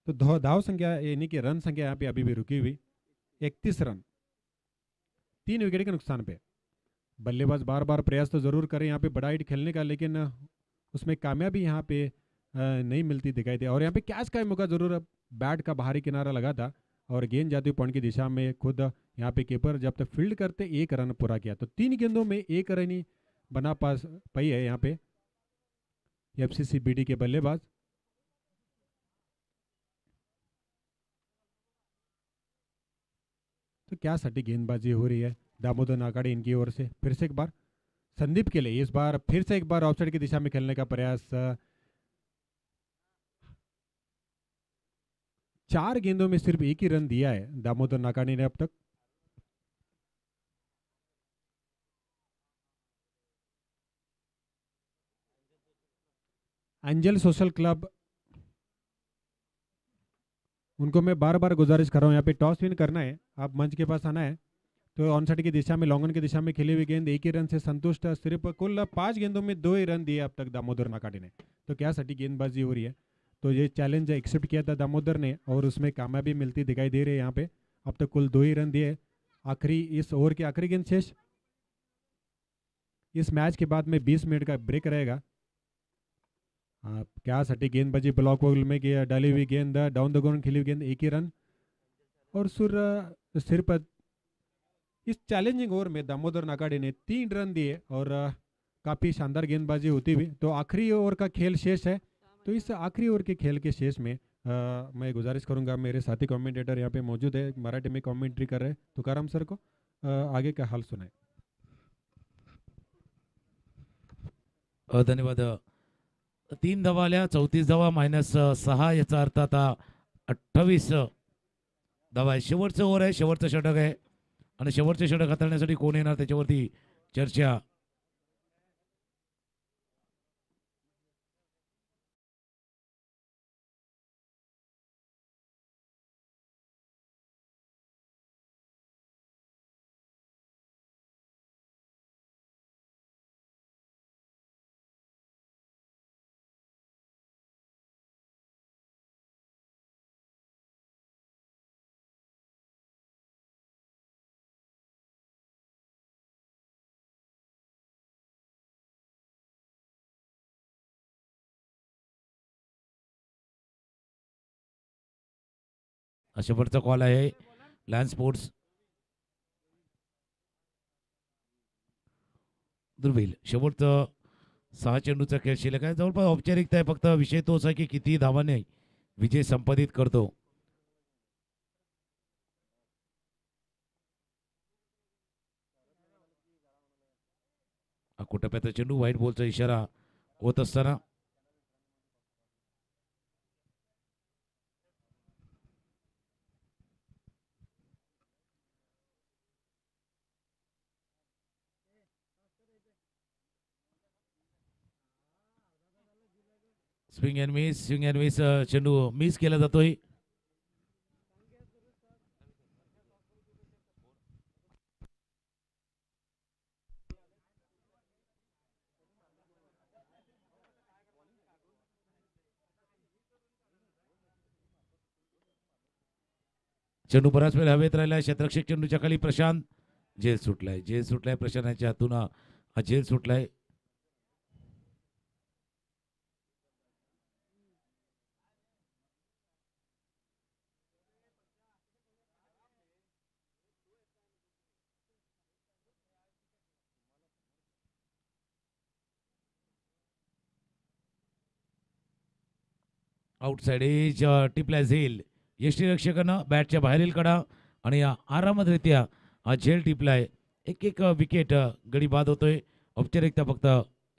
तो धाव संख्या यानी कि रन संख्या यहाँ पे अभी भी रुकी हुई 31 रन 3 विकेट के नुकसान पे। बल्लेबाज बार बार प्रयास तो जरूर करें यहाँ पे बड़ा हिट खेलने का, लेकिन उसमें कामयाबी यहाँ पे नहीं मिलती दिखाई दे। और यहाँ पे कैच का मौका जरूर बैट का बाहरी किनारा लगा था और गेंद जाती हुई पॉइंट की दिशा में खुद यहाँ पे कीपर जब तक फील्ड करते 1 रन पूरा किया। तो 3 गेंदों में 1 रन ही बना पाई है यहाँ पे एफसीसी बीडी के बल्लेबाज। तो क्या सटीक गेंदबाजी हो रही है दामोदर नाकाड़े इनकी ओर से। फिर से एक बार संदीप के लिए इस बार फिर से एक बार ऑफसाइड की दिशा में खेलने का प्रयास। 4 गेंदों में सिर्फ 1 ही रन दिया है दामोदर नाकाड़े ने अब तक। एंजल सोशल क्लब, उनको मैं बार बार गुजारिश कर रहा हूँ यहाँ पे टॉस विन करना है, आप मंच के पास आना है। तो ऑनसाइड की दिशा में लॉन्गन की दिशा में खेली हुई गेंद 1 ही रन से संतुष्ट। सिर्फ कुल 5 गेंदों में 2 ही रन दिए अब तक दामोदर नाकाड़े ने। तो क्या सटीक गेंदबाजी हो रही है। तो ये चैलेंज एक्सेप्ट किया था दामोदर ने और उसमें कामयाबी मिलती दिखाई दे रही है यहाँ पे। अब तक कुल 2 ही रन दिए। आखिरी इस ओवर की आखिरी गेंद शेष। इस मैच के बाद में 20 मिनट का ब्रेक रहेगा। क्या सटीक गेंदबाजी ब्लॉक बॉल में डाली हुई गेंद डाउन द ग्राउंड खेली हुई गेंद 1 ही रन। और सिर पर इस चैलेंजिंग ओवर में दामोदर नाकाड़े ने 3 रन दिए और काफ़ी शानदार गेंदबाजी होती हुई। तो आखिरी ओवर का खेल शेष है। तो इस आखिरी ओवर के खेल के शेष में मैं गुजारिश करूंगा, मेरे साथी कमेंटेटर यहाँ पे मौजूद है, मराठी में कमेंट्री कर रहे हैं, तुकाराम सर को आगे का हाल सुनाए। धन्यवाद। 3 धावा आल्या, 34 धावा -6, याचा अर्थ आता 28 धावा आहे। शेवटचं ओव्हर आहे, शेवटचं षटक आहे आणि शेवटचे षटक हाताळण्यासाठी कोण येणार त्याच्यावरती चर्चा। शेवटचा कॉल आहे लॅन्स स्पोर्ट्स दुर्मिळ। शेवटचं 6 चेंडूचा खेळ शिल्लक आहे, जवळपास औपचारिकता आहे, फक्त विषय तोच आहे की किती धावाने विजय संपादित करतो। टप्प्याचा चेंडू व्हाईट बॉलचा इशारा होत असताना स्विंग अँड मिस चेंडू मिस केला जातोय। चेंडू बराच वेळ हवेत राहिला, क्षेत्ररक्षक चेंडूच्या खाली प्रशांत। झेल सुटलाय प्रशांतच्या हातून हा झेल सुटलाय। आउटसाइड एज टिपला झेल। यष्टीरक्षकानं बॅटच्या बाहेरील कडा आणि आरामरित्या हा झेल टिपलाय। एक विकेट गडी बाद होतोय। औपचारिकता फक्त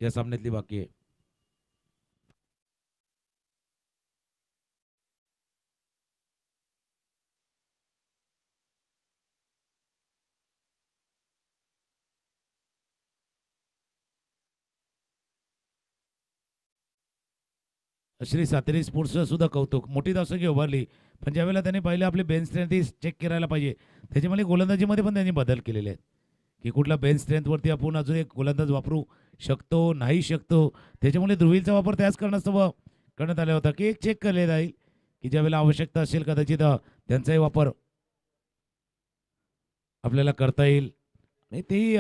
या सामन्यातली बाकी आहे। श्री सातेरी स्पोर्ट्सचं सुद्धा कौतुक. मोठी धावसंख्या उभारली, पण ज्यावेळेला त्यांनी पहिले आपली बेंच स्ट्रेंथ चेक करायला पाहिजे, त्याच्यामुळे गोलंदाजीमध्ये पण त्यांनी बदल केलेले आहेत की कुठला बेंच स्ट्रेंथवरती आपण अजून एक गोलंदाज वापरू शकतो नाही शकतो. त्याच्यामुळे ध्रुवीलचा वापर त्याच कारणास्तव करण्यात आला होता की एक चेक केले जाईल की ज्यावेळेला आवश्यकता असेल कदाचित त्यांचाही वापर आपल्याला करता येईल. आणि तेही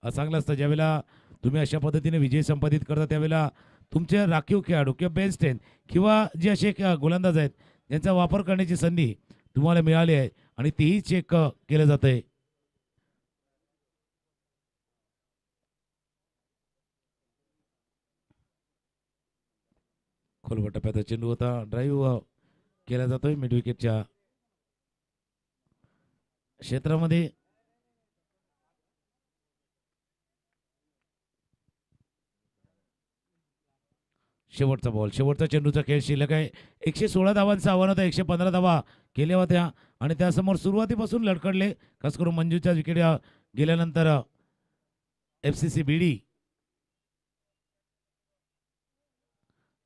चांगलं असतं ज्यावेळेला तुम्ही अशा पद्धतीने विजय संपादित करता, त्यावेळेला तुमचे राखीव खेळाडू किंवा बेंच स्ट्रेंथ किंवा जे असे गोलंदाज आहेत ज्यांचा वापर करण्याची संधी तुम्हाला मिळाली आहे आणि तेही चेक केलं जात आहे. खोलवर टप्प्याचा चेंडू होता, ड्राईव्ह केला जातोय मिड विकेटच्या क्षेत्रामध्ये. शेवटचा बॉल, शेवटचा चेंडूचा खेळ शिल्लक आहे. 116 धावांचं आव्हान होतं, 115 धावा केल्या होत्या आणि त्यासमोर सुरुवातीपासून लडखडले, खास करून मंजूच्या विकेट गेल्यानंतर FCC बीडी.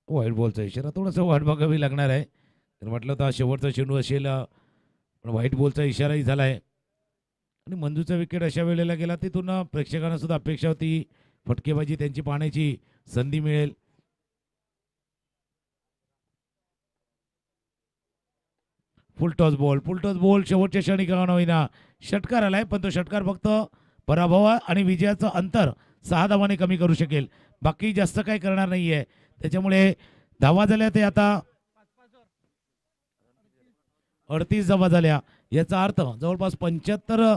व्हाईट बॉलचा इशारा, थोडंसं वाट बघावी लागणार आहे. तर म्हटलं तर शेवटचा चेंडू असेल, पण व्हाईट बॉलचा इशाराही झाला आहे आणि मंजूचा विकेट अशा वेळेला गेला, तिथून प्रेक्षकांना सुद्धा अपेक्षा होती फटकेबाजी त्यांची पाहण्याची संधी मिळेल. फुल टॉस बॉल शेवटच्या क्षणी का होईना षटकार आलाय, पण तो षटकार फक्त पराभव आणि विजयाचं अंतर 6 धावाने कमी करू शकेल, बाकी जास्त काही करणार नाहीये. त्याच्यामुळे धावा झाल्या ते आता 38 धावा झाल्या, याचा अर्थ जवळपास 75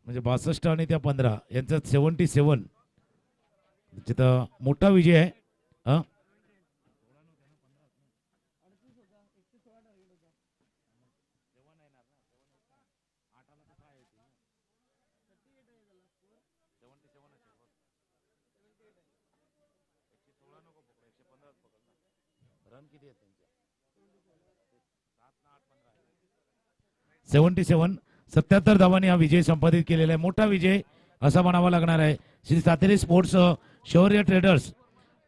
म्हणजे 62 आणि त्या 15 यांच्यात 77 तिथं मोठा विजय आहे. रन किती आहेत त्यांचे? 77 धावांनी हा विजय संपादित केलेला आहे. मोठा विजय असा म्हणावा लागणार आहे श्री सातेरी स्पोर्ट्स शौर्य ट्रेडर्स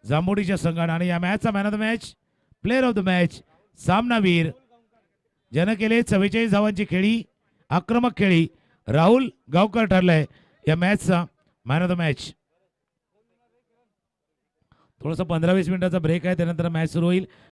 जांभोडीच्या संघाने. आणि या मॅचचा man of the match, player of the match, सामनावीर ज्यानं केले 44 धावांची खेळी, आक्रमक खेळी, राहुल गावकर ठरलाय या मॅचचा मॅन ऑफ द मॅच. थोडासा 15-20 मिनिटाचा ब्रेक आहे, त्यानंतर मॅच सुरू होईल.